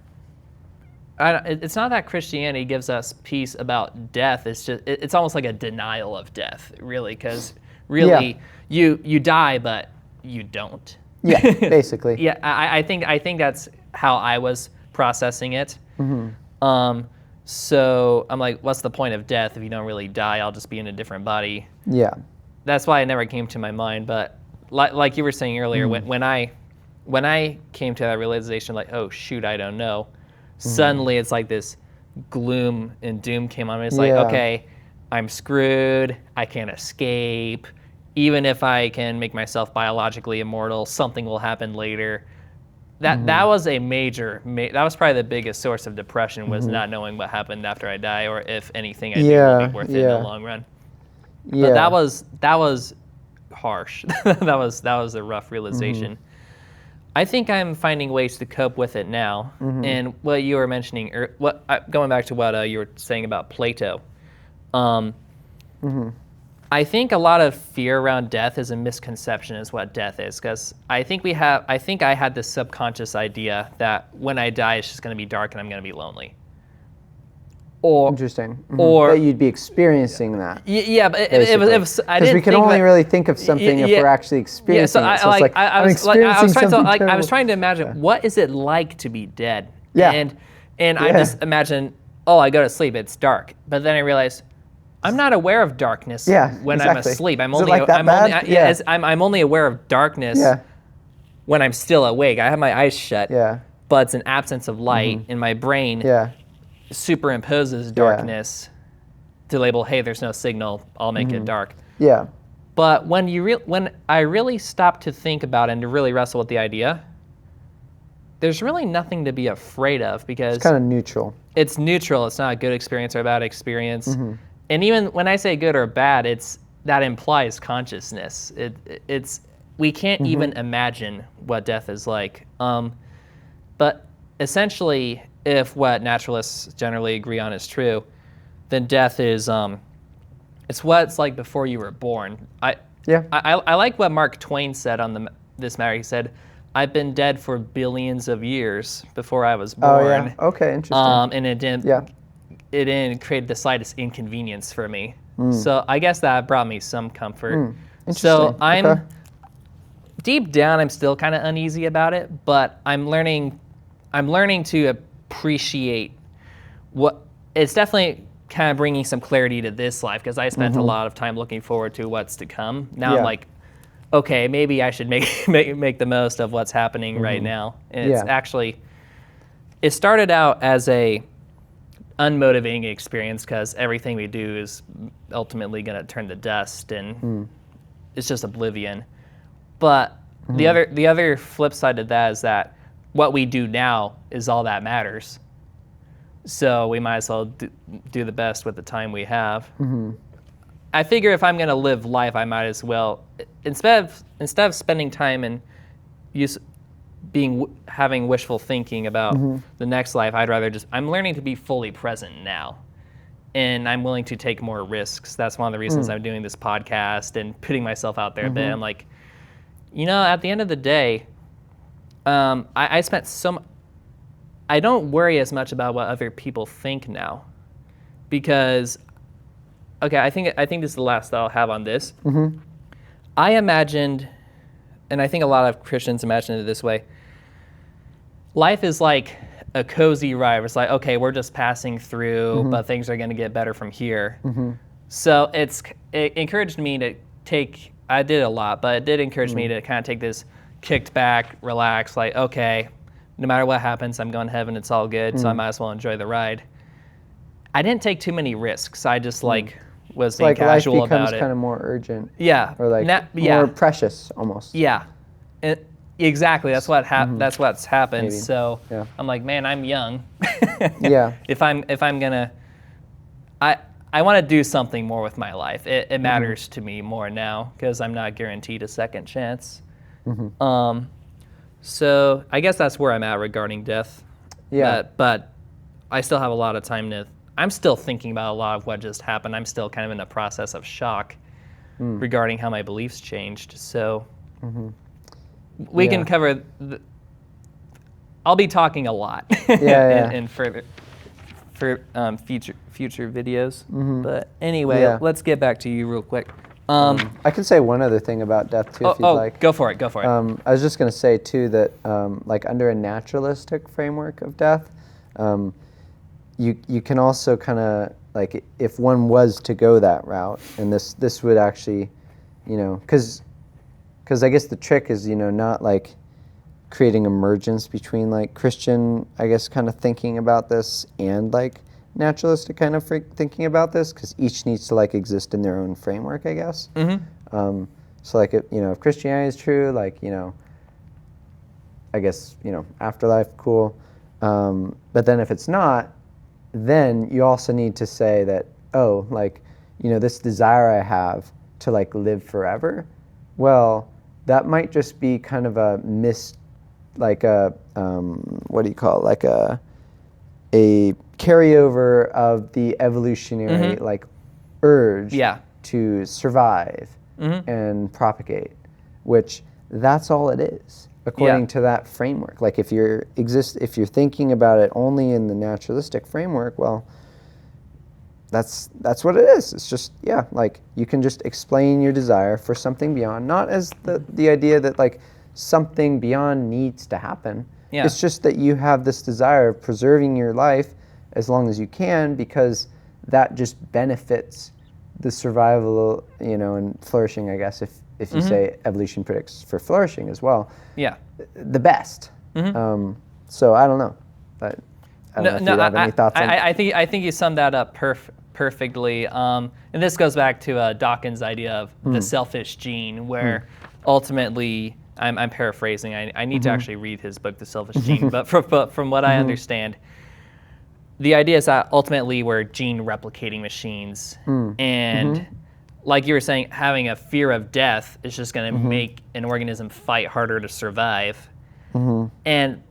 Christianity gives us peace about death. It's just it's almost like a denial of death, really, because really you die, but you don't. Yeah, basically. Yeah, I think that's how I was processing it. So I'm like, what's the point of death if you don't really die? I'll just be in a different body. Yeah. That's why it never came to my mind. But like you were saying earlier, when I came to that realization, like, oh shoot, I don't know. Suddenly it's like this gloom and doom came on me. It's like, okay, I'm screwed. I can't escape. Even if I can make myself biologically immortal, something will happen later. That was a that was probably the biggest source of depression, was not knowing what happened after I die, or if anything I do will be worth it in the long run. But that was harsh. that was a rough realization. I think I'm finding ways to cope with it now. And what you were mentioning, going back to what you were saying about Plato, I think a lot of fear around death is a misconception is what death is, because I think I had this subconscious idea that when I die, it's just going to be dark and I'm going to be lonely. Interesting. Or that you'd be experiencing that. Yeah, but it was because we can only really think of something if we're actually experiencing it. So I was trying to imagine what is it like to be dead. Yeah. And I just imagine, I go to sleep, it's dark, but then I realized I'm not aware of darkness when I'm asleep. I'm only aware of darkness when I'm still awake. I have my eyes shut, but it's an absence of light in my brain. Superimposes darkness to label, hey, there's no signal, I'll make it dark. Yeah. But when I really stopped to think about it and to really wrestle with the idea, there's really nothing to be afraid of, because it's kind of neutral. It's neutral. It's not a good experience or a bad experience. And even when I say good or bad, that implies consciousness. We can't even imagine what death is like. But essentially, if what naturalists generally agree on is true, then death is it's what it's like before you were born. I like what Mark Twain said on this matter. He said, "I've been dead for billions of years before I was born." Oh yeah. Okay, interesting. And it didn't create the slightest inconvenience for me. So I guess that brought me some comfort. So I'm deep down, I'm still kind of uneasy about it, but I'm learning to appreciate what it's definitely kind of bringing some clarity to this life, because I spent a lot of time looking forward to what's to come. Now I'm like, okay, maybe I should make the most of what's happening right now. And it's actually, it started out as a unmotivating experience because everything we do is ultimately going to turn to dust and it's just oblivion. But the other flip side of that is that what we do now is all that matters. So we might as well do the best with the time we have. I figure if I'm going to live life, I might as well, instead of spending time and having wishful thinking about the next life, I'd rather I'm learning to be fully present now. And I'm willing to take more risks. That's one of the reasons I'm doing this podcast and putting myself out there a bit. I'm like, at the end of the day, I spent I don't worry as much about what other people think now, because, okay, I think this is the last that I'll have on this. I imagined, and I think a lot of Christians imagine it this way, life is like a cozy ride. It's like, okay, we're just passing through, but things are going to get better from here. So it encouraged me to I did a lot, but it did encourage me to kind of take this kicked back, relax, like, okay, no matter what happens, I'm going to heaven, it's all good, so I might as well enjoy the ride. I didn't take too many risks. I just was being casual about it. Life becomes kind of more urgent. Yeah. Or more precious almost. Yeah. Exactly. That's what that's what's happened. Maybe. So I'm like, man, I'm young. Yeah. If I'm gonna, I want to do something more with my life. It matters to me more now because I'm not guaranteed a second chance. So I guess that's where I'm at regarding death. Yeah. But I still have a lot of time I'm still thinking about a lot of what just happened. I'm still kind of in a process of shock regarding how my beliefs changed. So we can cover. I'll be talking a lot in further future videos. But anyway, let's get back to you real quick. I can say one other thing about death too, if you'd like. Go for it. I was just going to say too that under a naturalistic framework of death, you can also kind of if one was to go that route, and this would actually, because I guess the trick is not creating emergence between Christian, I guess, kind of thinking about this and naturalistic kind of thinking about this, because each needs to exist in their own framework, I guess. So if Christianity is true, I guess afterlife, cool. But then if it's not, then you also need to say that this desire I have to live forever, well, that might just be kind of a what do you call it, a carryover of the evolutionary urge to survive and propagate, which that's all it is according to that framework. If you're thinking about it only in the naturalistic framework, well, that's what it is. It's just you can just explain your desire for something beyond, not as the idea that something beyond needs to happen. It's just that you have this desire of preserving your life as long as you can, because that just benefits the survival, and flourishing, I guess, if you say evolution predicts for flourishing as well. Yeah. The best. So I don't know. But I don't know if you have any thoughts on that. I think you summed that up perfectly. And this goes back to Dawkins' idea of the selfish gene, where ultimately, I'm paraphrasing. I need to actually read his book, The Selfish Gene. But from what I understand, the idea is that ultimately we're gene replicating machines. And like you were saying, having a fear of death is just going to make an organism fight harder to survive. And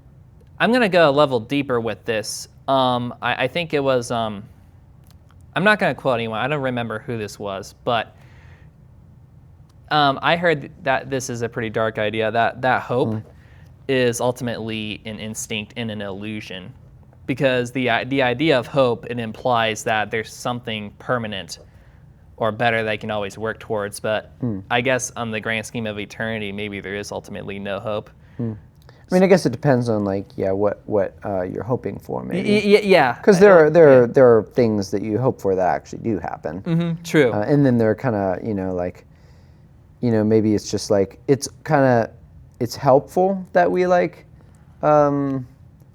I'm going to go a level deeper with this. I think it was, I'm not going to quote anyone. I don't remember who this was, but I heard that this is a pretty dark idea, that hope is ultimately an instinct and an illusion. Because the idea of hope, it implies that there's something permanent or better that you can always work towards. But I guess on the grand scheme of eternity, maybe there is ultimately no hope. I mean, I guess it depends on what you're hoping for, maybe. Yeah. Because there are things that you hope for that actually do happen. True. And then they're kind of maybe it's just it's helpful that we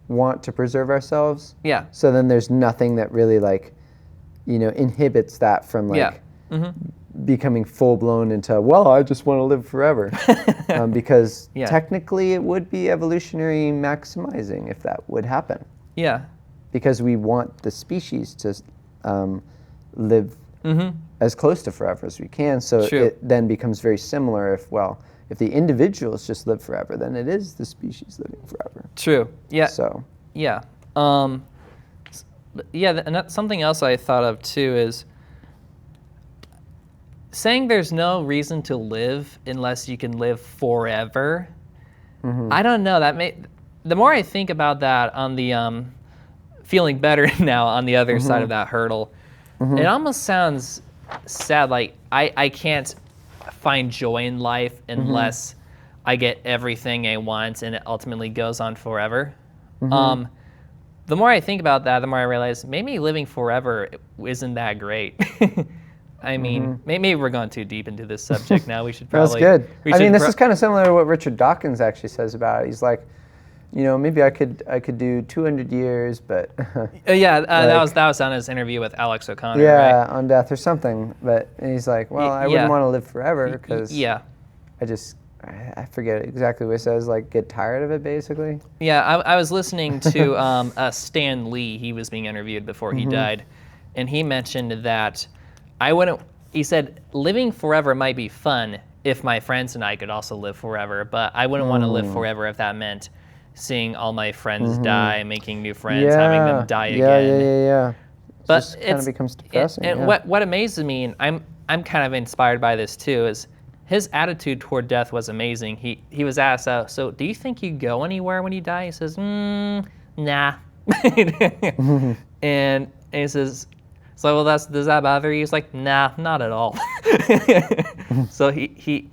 want to preserve ourselves. Yeah. So then there's nothing that really like, inhibits that from like becoming full blown into, well, I just want to live forever. Because technically it would be evolutionary maximizing if that would happen. Yeah. Because we want the species to live as close to forever as we can. So it then becomes very similar if the individuals just live forever, then it is the species living forever. True. Yeah. So. Yeah. And that's something else I thought of too is saying there's no reason to live unless you can live forever. I don't know. The more I think about that on the feeling better now on the other side of that hurdle, it almost sounds sad. Like I can't find joy in life unless I get everything I want and it ultimately goes on forever. The more I think about that, the more I realize maybe living forever isn't that great. I mean, maybe we're going too deep into this subject now. We should probably... That's good. This is kind of similar to what Richard Dawkins actually says about it. He's like, maybe I could do 200 years, but... that was on his interview with Alex O'Connor, right? On death or something. But he's like, well, I wouldn't want to live forever because I forget exactly what he says, like get tired of it, basically. Yeah, I was listening to Stan Lee. He was being interviewed before he died, and he mentioned that he said, living forever might be fun if my friends and I could also live forever, but I wouldn't want to live forever if that meant seeing all my friends die, making new friends, having them die again. Yeah. But it kind of becomes depressing. And what amazes me, and I'm kind of inspired by this too, is his attitude toward death was amazing. He was asked, so do you think you go anywhere when you die? He says, nah. And he says, so does that bother you? He's like, nah, not at all. So he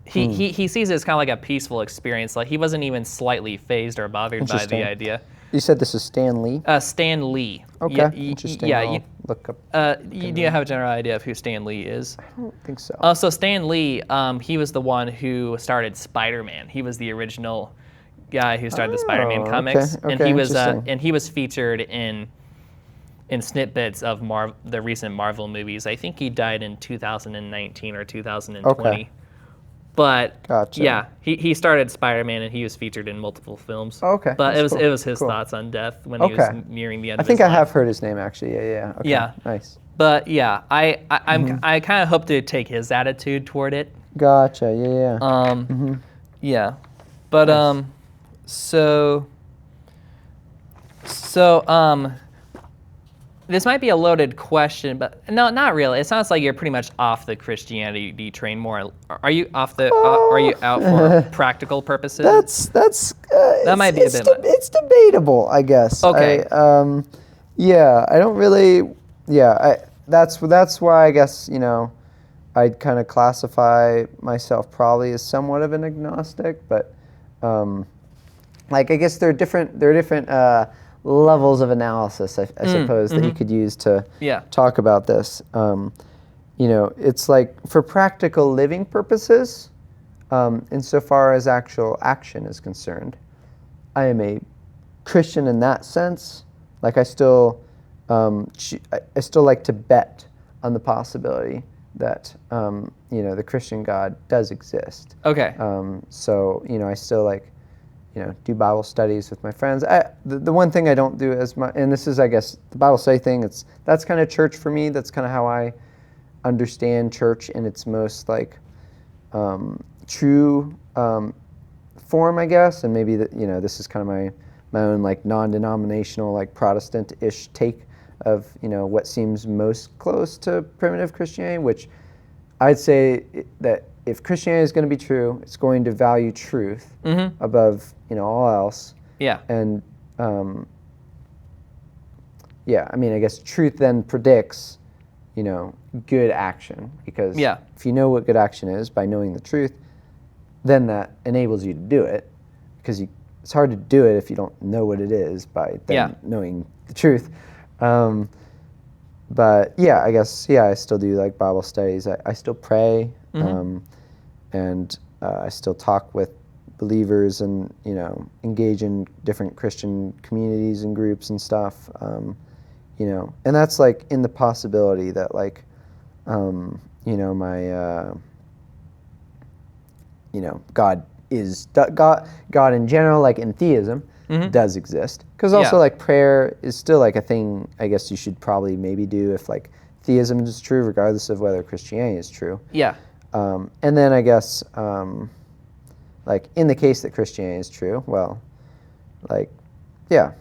sees it as kind of like a peaceful experience. Like he wasn't even slightly fazed or bothered by the idea. You said this is Stan Lee? Stan Lee. Okay, interesting. Yeah, look up. Do you have a general idea of who Stan Lee is? I don't think so. So Stan Lee, he was the one who started Spider-Man. He was the original guy who started the Spider-Man comics, and he was featured in snippets of the recent Marvel movies. I think he died in 2019 or 2020. Okay. But gotcha. He started Spider-Man and he was featured in multiple films. Okay. But it was his thoughts on death when he was nearing the end of his life. I think I have heard his name actually. Yeah. Okay. Yeah. Nice. But yeah, I kind of hope to take his attitude toward it. Gotcha. Yeah. Yeah. But nice. This might be a loaded question, but no, not really. It sounds like you're pretty much off the Christianity train more. Are you off the? Are you out for practical purposes? That might be a bit. It's debatable, I guess. Okay. I don't really. Yeah, that's why I guess I'd kind of classify myself probably as somewhat of an agnostic, but I guess there are different levels of analysis, I suppose, that you could use to talk about this. It's like for practical living purposes, insofar as actual action is concerned, I am a Christian in that sense. Like I still like to bet on the possibility that the Christian God does exist. Okay. So I still do Bible studies with my friends. The one thing I don't do as much, and this is, I guess, the Bible study thing, that's kind of church for me. That's kind of how I understand church in its most true form, I guess. And maybe this is kind of my own non-denominational Protestant-ish take of what seems most close to primitive Christianity, which I'd say that if Christianity is going to be true, it's going to value truth above all else. Yeah. And I guess truth then predicts good action, because if you know what good action is by knowing the truth, then that enables you to do it, because it's hard to do it if you don't know what it is by then knowing the truth. But I guess I still do Bible studies. I still pray. And I still talk with believers and, engage in different Christian communities and groups and stuff, and that's like in the possibility that like, my, God in general, like in theism, does exist. Because also like prayer is still like a thing I guess you should probably maybe do if like theism is true, regardless of whether Christianity is true. Yeah. And then I guess, like in the case that Christianity is true, well, like, yeah,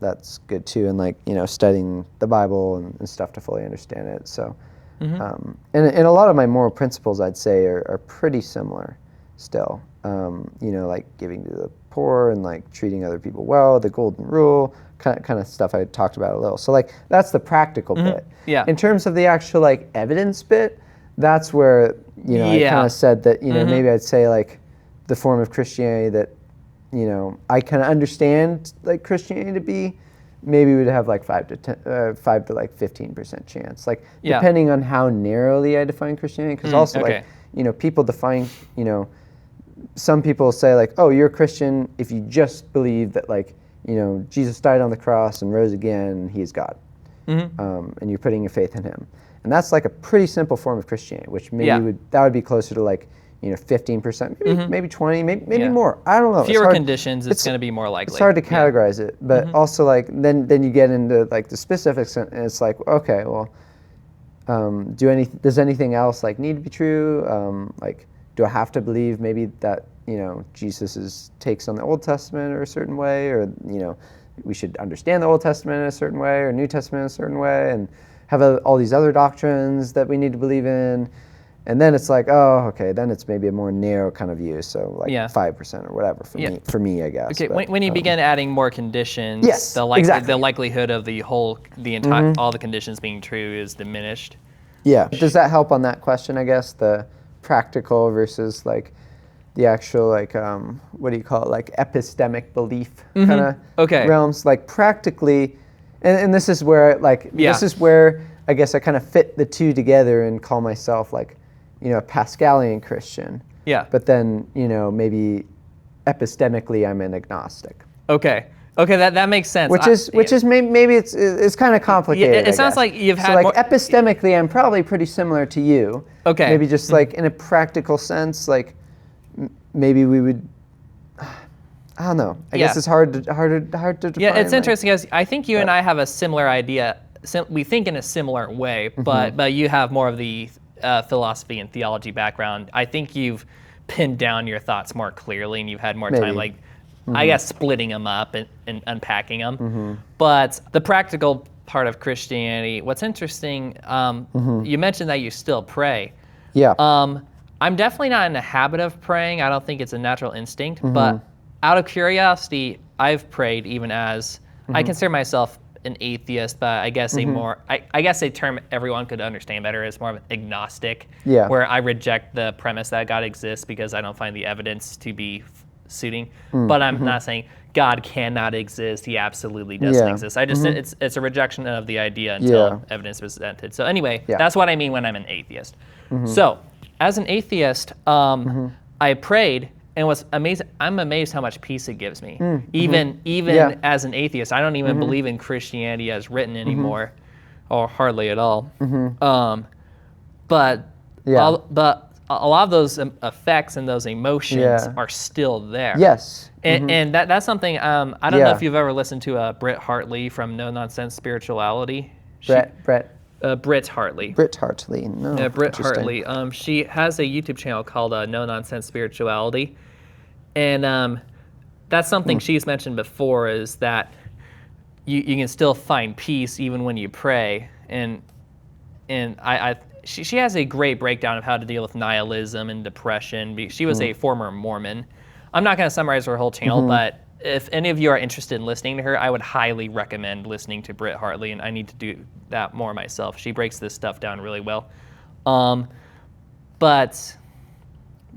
that's good too. And like, studying the Bible and stuff to fully understand it. So, and a lot of my moral principles, I'd say, are pretty similar still. Like giving to the poor and like treating other people well, the golden rule, kind of stuff I talked about a little. So like that's the practical bit. Yeah. In terms of the actual like evidence bit, that's where I kind of said that maybe I'd say like the form of Christianity that I kind of understand like Christianity to be, maybe we'd have like 5 to like 15% chance, like depending on how narrowly I define Christianity. Because also like people define some people say like, oh, you're a Christian if you just believe that like Jesus died on the cross and rose again and he's God, and you're putting your faith in him. And that's like a pretty simple form of Christianity, which maybe would be closer to like 15%, maybe 20, maybe more. I don't know. Fewer conditions, it's going to be more likely. It's hard to categorize it, but also like then you get into like the specifics, and it's like, okay, well, does anything else like need to be true? Like, do I have to believe maybe that Jesus' takes on the Old Testament are a certain way, or we should understand the Old Testament in a certain way, or New Testament in a certain way, and have all these other doctrines that we need to believe in? And then it's like, oh, okay, then it's maybe a more narrow kind of view, so like 5% or whatever for me, I guess. Okay, but, when you begin adding more conditions, the likelihood of all the conditions being true is diminished. Yeah. Does that help on that question, I guess, the practical versus like the actual like, what do you call it, like epistemic belief kind of realms? Like practically, and this is where this is where I guess I kind of fit the two together and call myself like, a Pascalian Christian. Yeah. But then, maybe epistemically I'm an agnostic. Okay, that makes sense. Which is maybe it's kind of complicated. It sounds like you've had like epistemically I'm probably pretty similar to you. Okay. Maybe just like in a practical sense, like maybe we would, I don't know. I guess it's hard to define. Yeah, it's interesting because I think you and I have a similar idea. We think in a similar way, but you have more of the philosophy and theology background. I think you've pinned down your thoughts more clearly, and you've had more time, like I guess, splitting them up and unpacking them. But the practical part of Christianity, what's interesting, you mentioned that you still pray. Yeah. I'm definitely not in the habit of praying. I don't think it's a natural instinct, but out of curiosity, I've prayed even as I consider myself an atheist, but I guess I guess a term everyone could understand better is more of an agnostic, where I reject the premise that God exists because I don't find the evidence to be suiting. But I'm not saying God cannot exist. He absolutely doesn't exist. I just it's a rejection of the idea until evidence is presented. So anyway, that's what I mean when I'm an atheist. So as an atheist, I prayed and was amazed. I'm amazed how much peace it gives me. Even as an atheist, I don't even believe in Christianity as written anymore, or hardly at all. But a lot of those effects and those emotions are still there. Yes. And that's something, I don't know if you've ever listened to Britt Hartley from No Nonsense Spirituality. Britt Hartley. Britt Hartley, no. Britt Hartley. She has a YouTube channel called No Nonsense Spirituality. And that's something she's mentioned before, is that you can still find peace even when you pray. And she has a great breakdown of how to deal with nihilism and depression. She was a former Mormon. I'm not going to summarize her whole channel, but if any of you are interested in listening to her, I would highly recommend listening to Britt Hartley, and I need to do that more myself. She breaks this stuff down really well.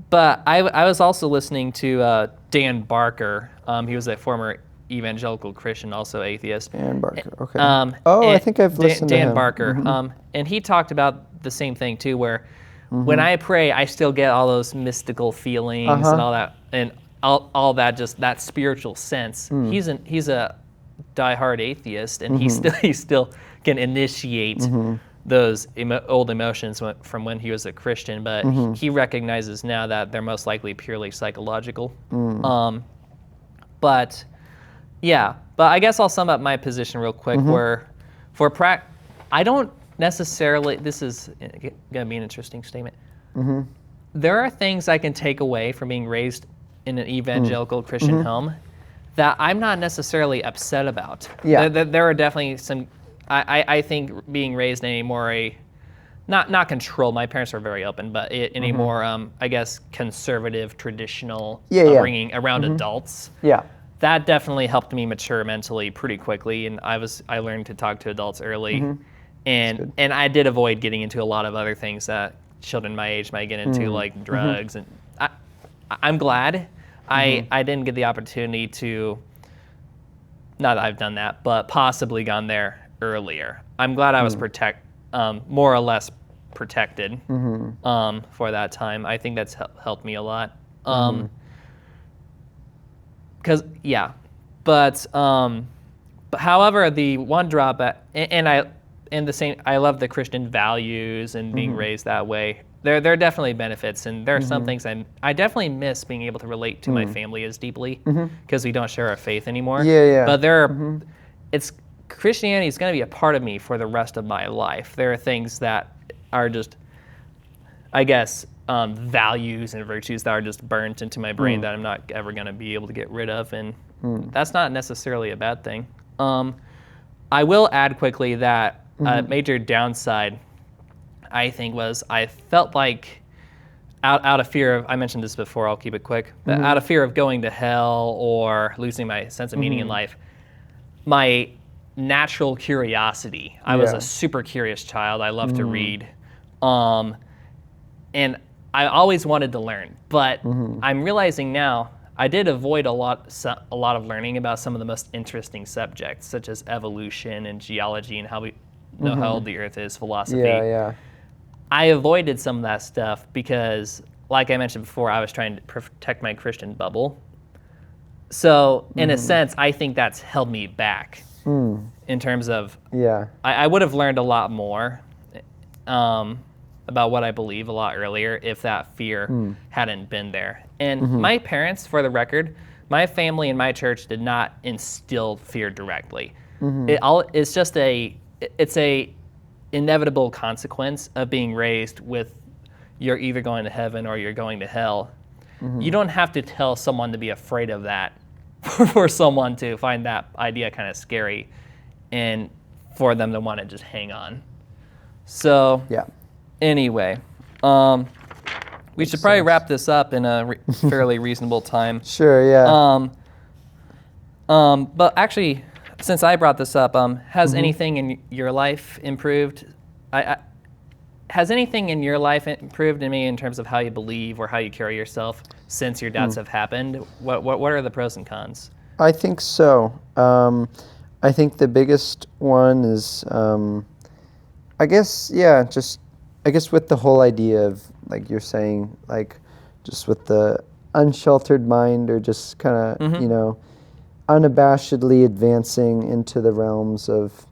But I was also listening to Dan Barker. He was a former evangelical Christian, also atheist. Dan Barker, okay. I think I've listened to him. Dan Barker. And he talked about the same thing too, where when I pray, I still get all those mystical feelings and all that, and all that, just that spiritual sense. He's a diehard atheist, and he still can initiate those old emotions from when he was a Christian, but he recognizes now that they're most likely purely psychological. But I guess I'll sum up my position real quick. Where I don't necessarily. This is gonna be an interesting statement. There are things I can take away from being raised in an evangelical Christian home that I'm not necessarily upset about. Yeah. There are definitely some. I think being raised in a more not controlled. My parents were very open, but in a more I guess conservative, traditional upbringing around adults. Yeah. That definitely helped me mature mentally pretty quickly, and I learned to talk to adults early, and I did avoid getting into a lot of other things that children my age might get into, like drugs, and I'm glad I didn't get the opportunity to. Not that I've done that, but possibly gone there earlier. I'm glad I was more or less protected for that time. I think that's helped me a lot. But however, the one drawback, I love the Christian values and being raised that way. There are definitely benefits, and there are some things I definitely miss being able to relate to my family as deeply because we don't share our faith anymore. But there are, Christianity is going to be a part of me for the rest of my life. There are things that are just, I guess, values and virtues that are just burnt into my brain that I'm not ever going to be able to get rid of, and that's not necessarily a bad thing. I will add quickly that a major downside, I think, was I felt like out of fear of, I mentioned this before, I'll keep it quick, but out of fear of going to hell or losing my sense of meaning in life, my natural curiosity, I was a super curious child. I loved to read. And I always wanted to learn, but I'm realizing now I did avoid a lot of learning about some of the most interesting subjects, such as evolution and geology and how we know how old the Earth is, philosophy. I avoided some of that stuff because, like I mentioned before, I was trying to protect my Christian bubble. So, in a sense, I think that's held me back in terms of I would have learned a lot more about what I believe a lot earlier if that fear hadn't been there. And my parents, for the record, my family and my church did not instill fear directly. It's just it's a inevitable consequence of being raised with you're either going to heaven or you're going to hell. You don't have to tell someone to be afraid of that for someone to find that idea kind of scary and for them to want to just hang on. So anyway, we should probably wrap this up in a fairly reasonable time. But actually, since I brought this up, has anything in your life improved? Has anything in your life improved in me in terms of how you believe or how you carry yourself since your doubts have happened? What are the pros and cons? I think so. I think the biggest one is, I guess with the whole idea of, like you're saying, like just with the unsheltered mind, or just kind of, unabashedly advancing into the realms of,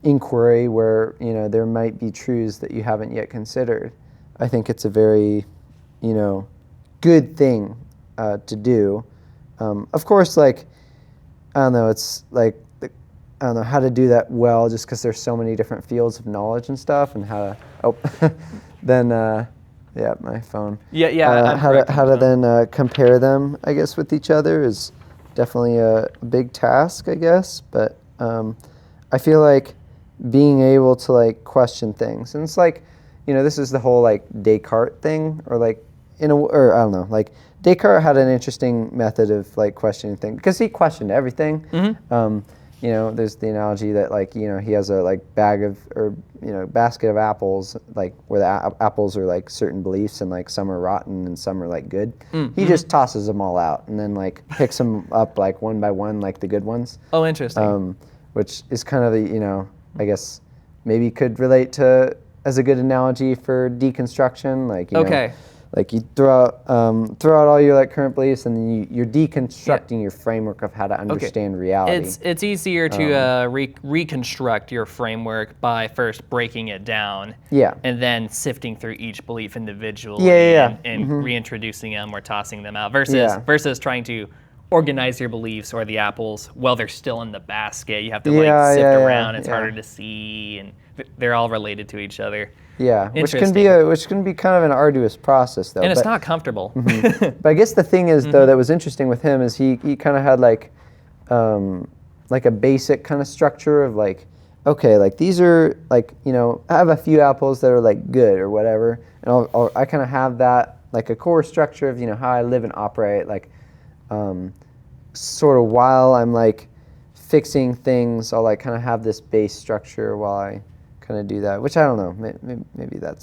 inquiry where, there might be truths that you haven't yet considered. I think it's a very, good thing to do. Of course, like, I don't know, it's like, I don't know how to do that well, just because there's so many different fields of knowledge and stuff, and how to, my phone. How to then compare them, I guess, with each other is definitely a big task, I guess. But I feel like being able to like question things, and it's like, this is the whole like Descartes thing, or like or I don't know, like Descartes had an interesting method of like questioning things because he questioned everything. There's the analogy that like, he has a like basket of apples, like where the apples are like certain beliefs, and like some are rotten and some are like good. He just tosses them all out and then like picks them up like one by one, like the good ones. Oh, interesting. Which is kind of the, I guess maybe could relate to as a good analogy for deconstruction. Like, you Okay. know, like you throw out all your like current beliefs, and then you're deconstructing your framework of how to understand reality. It's easier to reconstruct your framework by first breaking it down, and then sifting through each belief individually, and reintroducing them or tossing them out, versus trying to organize your beliefs or the apples while they're still in the basket. You have to sift around. It's harder to see, and they're all related to each other. Yeah, which can be kind of an arduous process, though. And it's not comfortable. But I guess the thing is, though, that was interesting with him is he kind of had like a basic kind of structure of like, okay, like these are like, you know, I have a few apples that are like good or whatever, and I kind of have that like a core structure of, you know, how I live and operate, like sort of while I'm like fixing things, I'll like kind of have this base structure while I kind of do that, which I don't know. Maybe that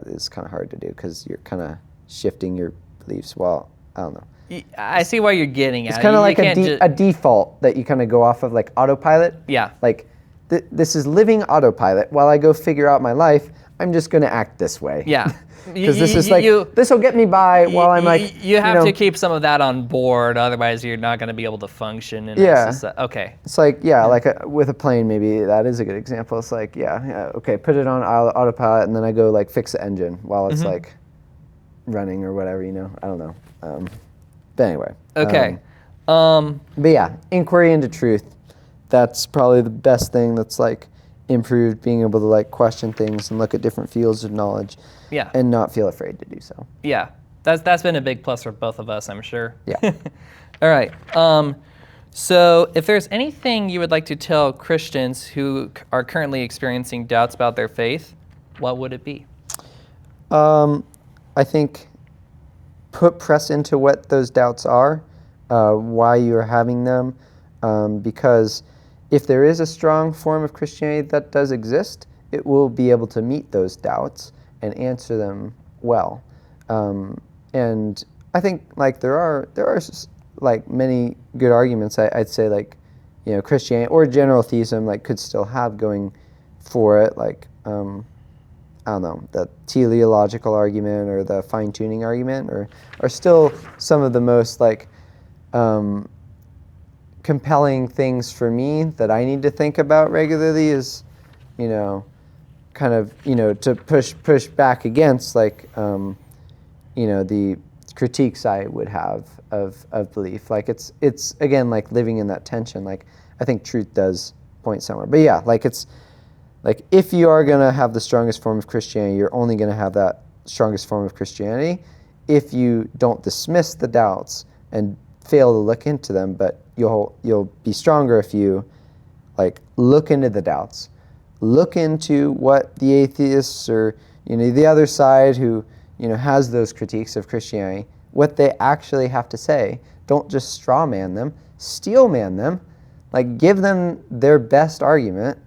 is kind of hard to do because you're kind of shifting your beliefs. Well, I don't know. I see why you're getting at. It's kind of like a default that you kind of go off of, like autopilot. Yeah. Like this is living autopilot. While I go figure out my life, I'm just going to act this way. Yeah. Because this is like, this will get me by while I'm like, you have to keep some of that on board, otherwise you're not going to be able to function. Okay. It's like, like with a plane, maybe that is a good example. It's like, okay, put it on autopilot, and then I go like fix the engine while it's like running or whatever, you know. I don't know. But anyway. Okay. But yeah, inquiry into truth. That's probably the best thing that's like improved, being able to like question things and look at different fields of knowledge. Yeah. And not feel afraid to do so. Yeah. That's been a big plus for both of us, I'm sure. Yeah. All right. So if there's anything you would like to tell Christians who are currently experiencing doubts about their faith, what would it be? I think press into what those doubts are, why you're having them, because if there is a strong form of Christianity that does exist, it will be able to meet those doubts and answer them well. And I think like there are like many good arguments. I'd say like, you know, Christianity or general theism like could still have going for it, like I don't know, the teleological argument or the fine-tuning argument are still some of the most like compelling things for me that I need to think about regularly is, you know, kind of, you know, to push back against like, you know, the critiques I would have of belief. Like it's again, like living in that tension. Like I think truth does point somewhere. But yeah, like it's, like if you are going to have the strongest form of Christianity, you're only going to have that strongest form of Christianity if you don't dismiss the doubts and fail to look into them, but you'll be stronger if you like look into the doubts. Look into what the atheists or, you know, the other side who, you know, has those critiques of Christianity, what they actually have to say. Don't just straw man them, steel man them, like give them their best argument,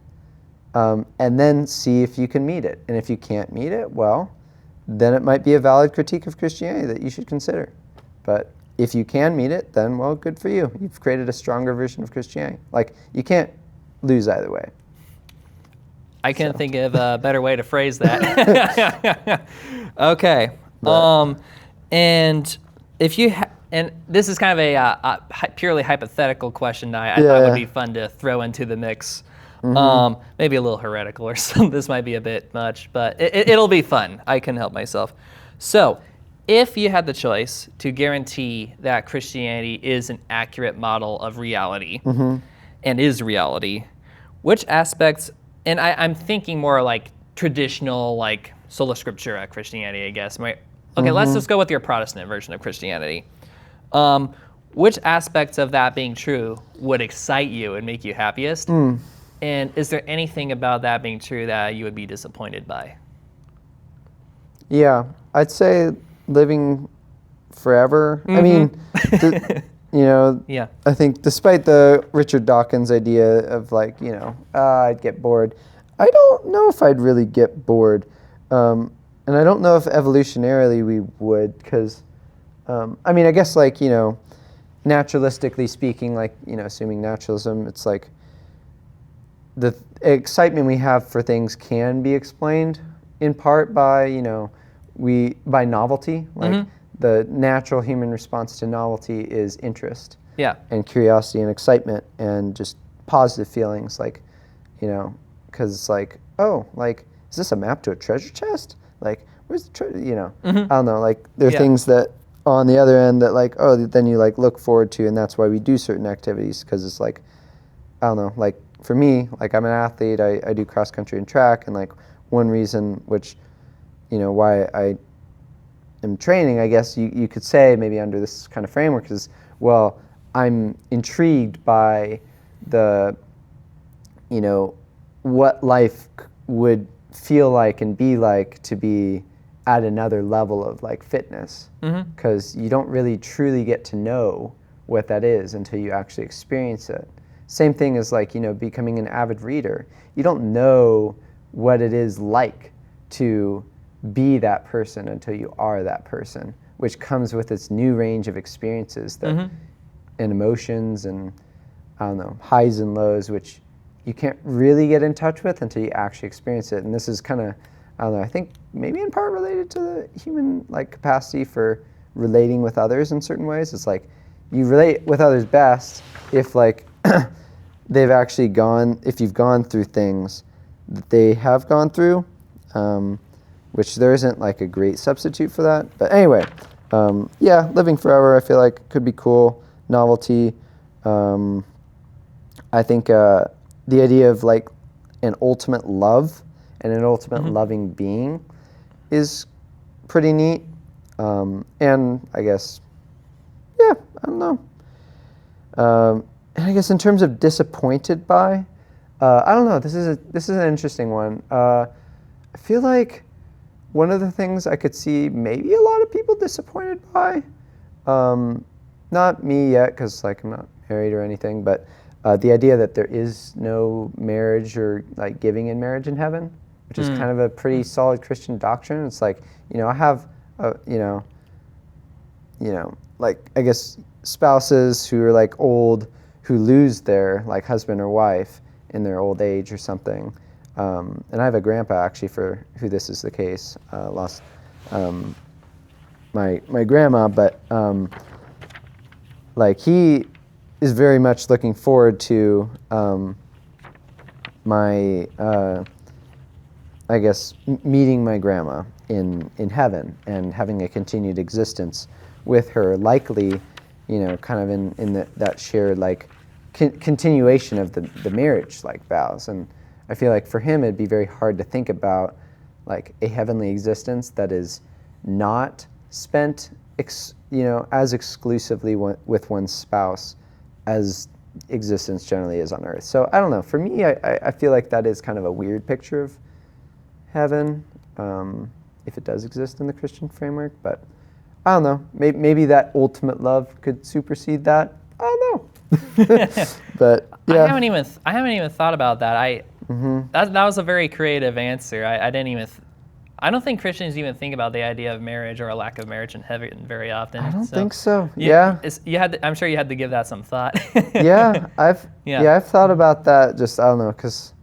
and then see if you can meet it. And if you can't meet it, well, then it might be a valid critique of Christianity that you should consider. But if you can meet it, then, well, good for you. You've created a stronger version of Christianity. Like, you can't lose either way. I can't think of a better way to phrase that. Okay. And if you and this is kind of a purely hypothetical question I thought would be fun to throw into the mix. Maybe a little heretical or something. This might be a bit much, but it'll be fun. I can help myself. So, if you had the choice to guarantee that Christianity is an accurate model of reality and is reality, which aspects, and I'm thinking more like traditional, like sola scriptura Christianity, I guess. Right? Okay, let's just go with your Protestant version of Christianity. Which aspects of that being true would excite you and make you happiest? And is there anything about that being true that you would be disappointed by? Yeah, I'd say living forever. I mean, you know, I think despite the Richard Dawkins idea of like, you know, I'd get bored, I don't know if I'd really get bored. And I don't know if evolutionarily we would, because, I mean, I guess like, you know, naturalistically speaking, like, you know, assuming naturalism, it's like, the excitement we have for things can be explained in part by, by novelty. Like the natural human response to novelty is interest. Yeah. And curiosity and excitement and just positive feelings, like, because it's like, oh, like, is this a map to a treasure chest? Like, where's the treasure? I don't know. Like, there are things that on the other end that, like, oh, then you like look forward to, and that's why we do certain activities, because it's like, I don't know, like for me, like I'm an athlete, I do cross country and track, and like one reason which, why I am training, I guess you could say maybe under this kind of framework is, well, I'm intrigued by the, what life would feel like and be like to be at another level of like fitness, because you don't really truly get to know what that is until you actually experience it. Same thing as like, becoming an avid reader. You don't know what it is like to be that person until you are that person, which comes with its new range of experiences that, and emotions and, I don't know, highs and lows, which you can't really get in touch with until you actually experience it. And this is kind of, I don't know, I think maybe in part related to the human like capacity for relating with others in certain ways. It's like you relate with others best if like they've actually if you've gone through things that they have gone through, which there isn't like a great substitute for that. But anyway, living forever I feel like could be cool. Novelty. I think the idea of like an ultimate love and an ultimate loving being is pretty neat. And I guess, I don't know. And I guess in terms of disappointed by, I don't know. This is an interesting one. I feel like one of the things I could see maybe a lot of people disappointed by, not me yet, because like I'm not married or anything, but the idea that there is no marriage or like giving in marriage in heaven, which is kind of a pretty solid Christian doctrine. It's like, I have, like I guess spouses who are like old, who lose their like husband or wife in their old age or something. And I have a grandpa actually for who this is the case, lost my grandma, but like he is very much looking forward to my I guess meeting my grandma in heaven and having a continued existence with her, likely, kind of in that shared like continuation of the marriage like vows. And I feel like for him it'd be very hard to think about like a heavenly existence that is not spent as exclusively with one's spouse as existence generally is on earth. So I don't know. For me, I feel like that is kind of a weird picture of heaven, if it does exist in the Christian framework. But I don't know. Maybe that ultimate love could supersede that. I don't know. But yeah, I haven't even thought about that. That was a very creative answer. I didn't even. I don't think Christians even think about the idea of marriage or a lack of marriage in heaven very often. I don't think so. I'm sure you had to give that some thought. I've thought about that. Just I don't know, because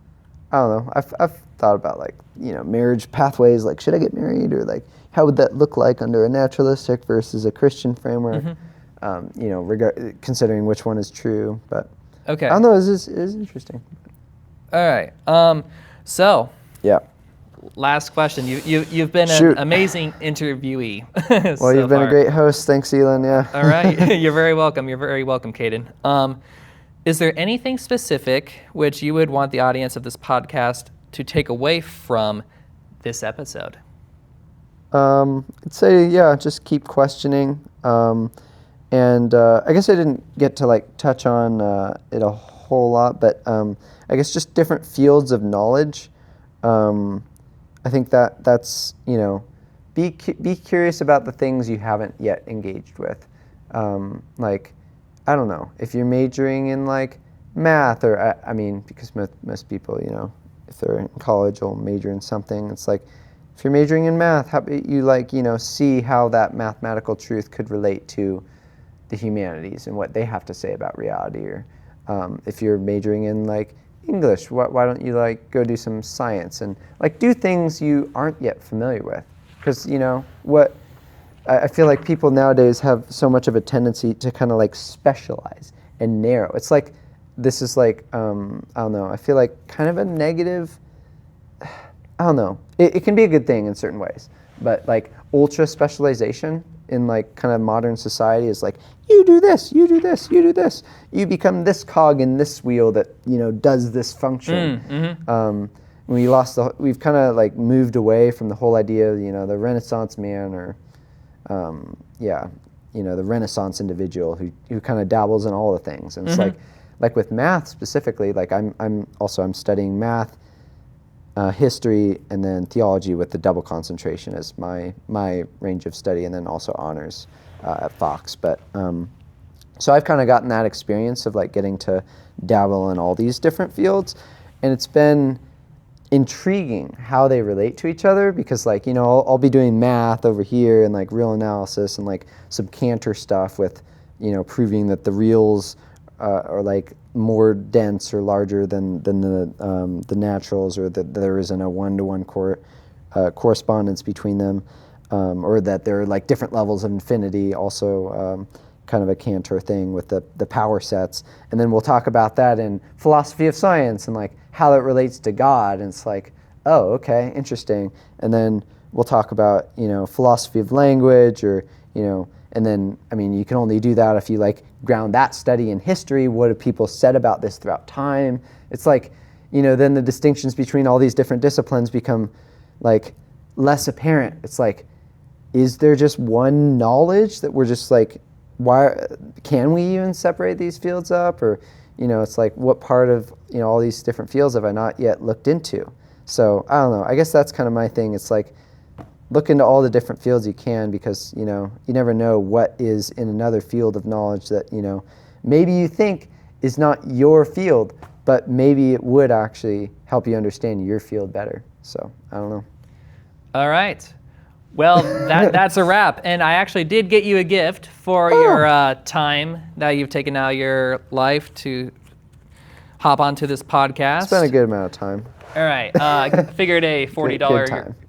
I don't know. I've thought about like marriage pathways. Like, should I get married, or like how would that look like under a naturalistic versus a Christian framework? Considering which one is true. But okay, I don't know. It is interesting. All right. So. Yeah. Last question. You've been an amazing interviewee. Well, you've been a great host. Thanks, Elon. Yeah. All right. You're very welcome. You're very welcome, Caden. Is there anything specific which you would want the audience of this podcast to take away from this episode? I'd say, just keep questioning. And I guess I didn't get to like touch on it a whole lot, but I guess just different fields of knowledge. I think that's be curious about the things you haven't yet engaged with. Like, I don't know, if you're majoring in like math, or I mean, because most people, if they're in college, will major in something. It's like, if you're majoring in math, how about you see how that mathematical truth could relate to the humanities and what they have to say about reality. Or if you're majoring in like English? Why don't you like go do some science and like do things you aren't yet familiar with? Because what I feel like people nowadays have so much of a tendency to kind of like specialize and narrow. It's like this is like I don't know. I feel like kind of a negative. I don't know. It can be a good thing in certain ways, but like ultra specialization in like kind of modern society is like, you do this, you do this, you do this. You become this cog in this wheel that does this function. We've kind of like moved away from the whole idea of the Renaissance man or the Renaissance individual who kind of dabbles in all the things. And it's like with math specifically, like I'm studying math, history, and then theology with the double concentration as my range of study, and then also honors at Fox. But so I've kind of gotten that experience of like getting to dabble in all these different fields, and it's been intriguing how they relate to each other, because like I'll be doing math over here and like real analysis and like some Cantor stuff with proving that the reals are like more dense or larger than the naturals, or that there isn't a one-to-one correspondence between them, or that there are like different levels of infinity, also kind of a Cantor thing with the power sets. And then we'll talk about that in philosophy of science and like how that relates to God, and it's like, oh, okay, interesting. And then we'll talk about philosophy of language, or and then you can only do that if you like ground that study in history. What have people said about this throughout time? It's like then the distinctions between all these different disciplines become like less apparent. It's like, is there just one knowledge that we're just like, why can we even separate these fields up? Or it's like, what part of all these different fields have I not yet looked into? So I don't know, I guess that's kind of my thing. It's like, look into all the different fields you can, because you never know what is in another field of knowledge that maybe you think is not your field, but maybe it would actually help you understand your field better. So I don't know. All right. Well, that's a wrap. And I actually did get you a gift for your time that you've taken out of your life to hop onto this podcast. Spent a good amount of time. All right. I figured a $40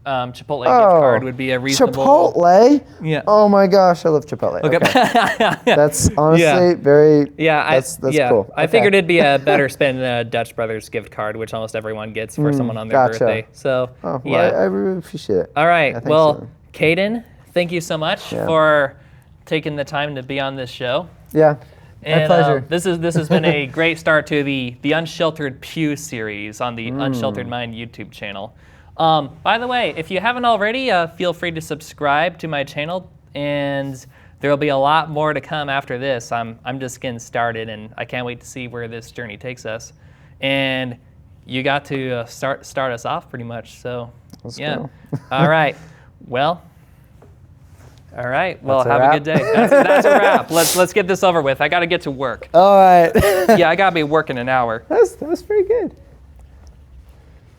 Chipotle gift card would be a reasonable... Chipotle? Yeah. Oh my gosh, I love Chipotle. Okay. That's honestly very... Yeah, that's cool. I figured it'd be a better spend than a Dutch Brothers gift card, which almost everyone gets for someone on their birthday. So, I really appreciate it. All right. Well, Caden, thank you so much for taking the time to be on this show. Yeah. And, my pleasure. This has been a great start to the Unsheltered Pew series on the Unsheltered Mind YouTube channel. By the way, if you haven't already, feel free to subscribe to my channel, and there will be a lot more to come after this. I'm just getting started, and I can't wait to see where this journey takes us. And you got to start us off pretty much. So Let's go. All right. Well. All right. Well, have a good day. That's a wrap. Let's get this over with. I got to get to work. All right. Yeah, I got to be working an hour. That was pretty good.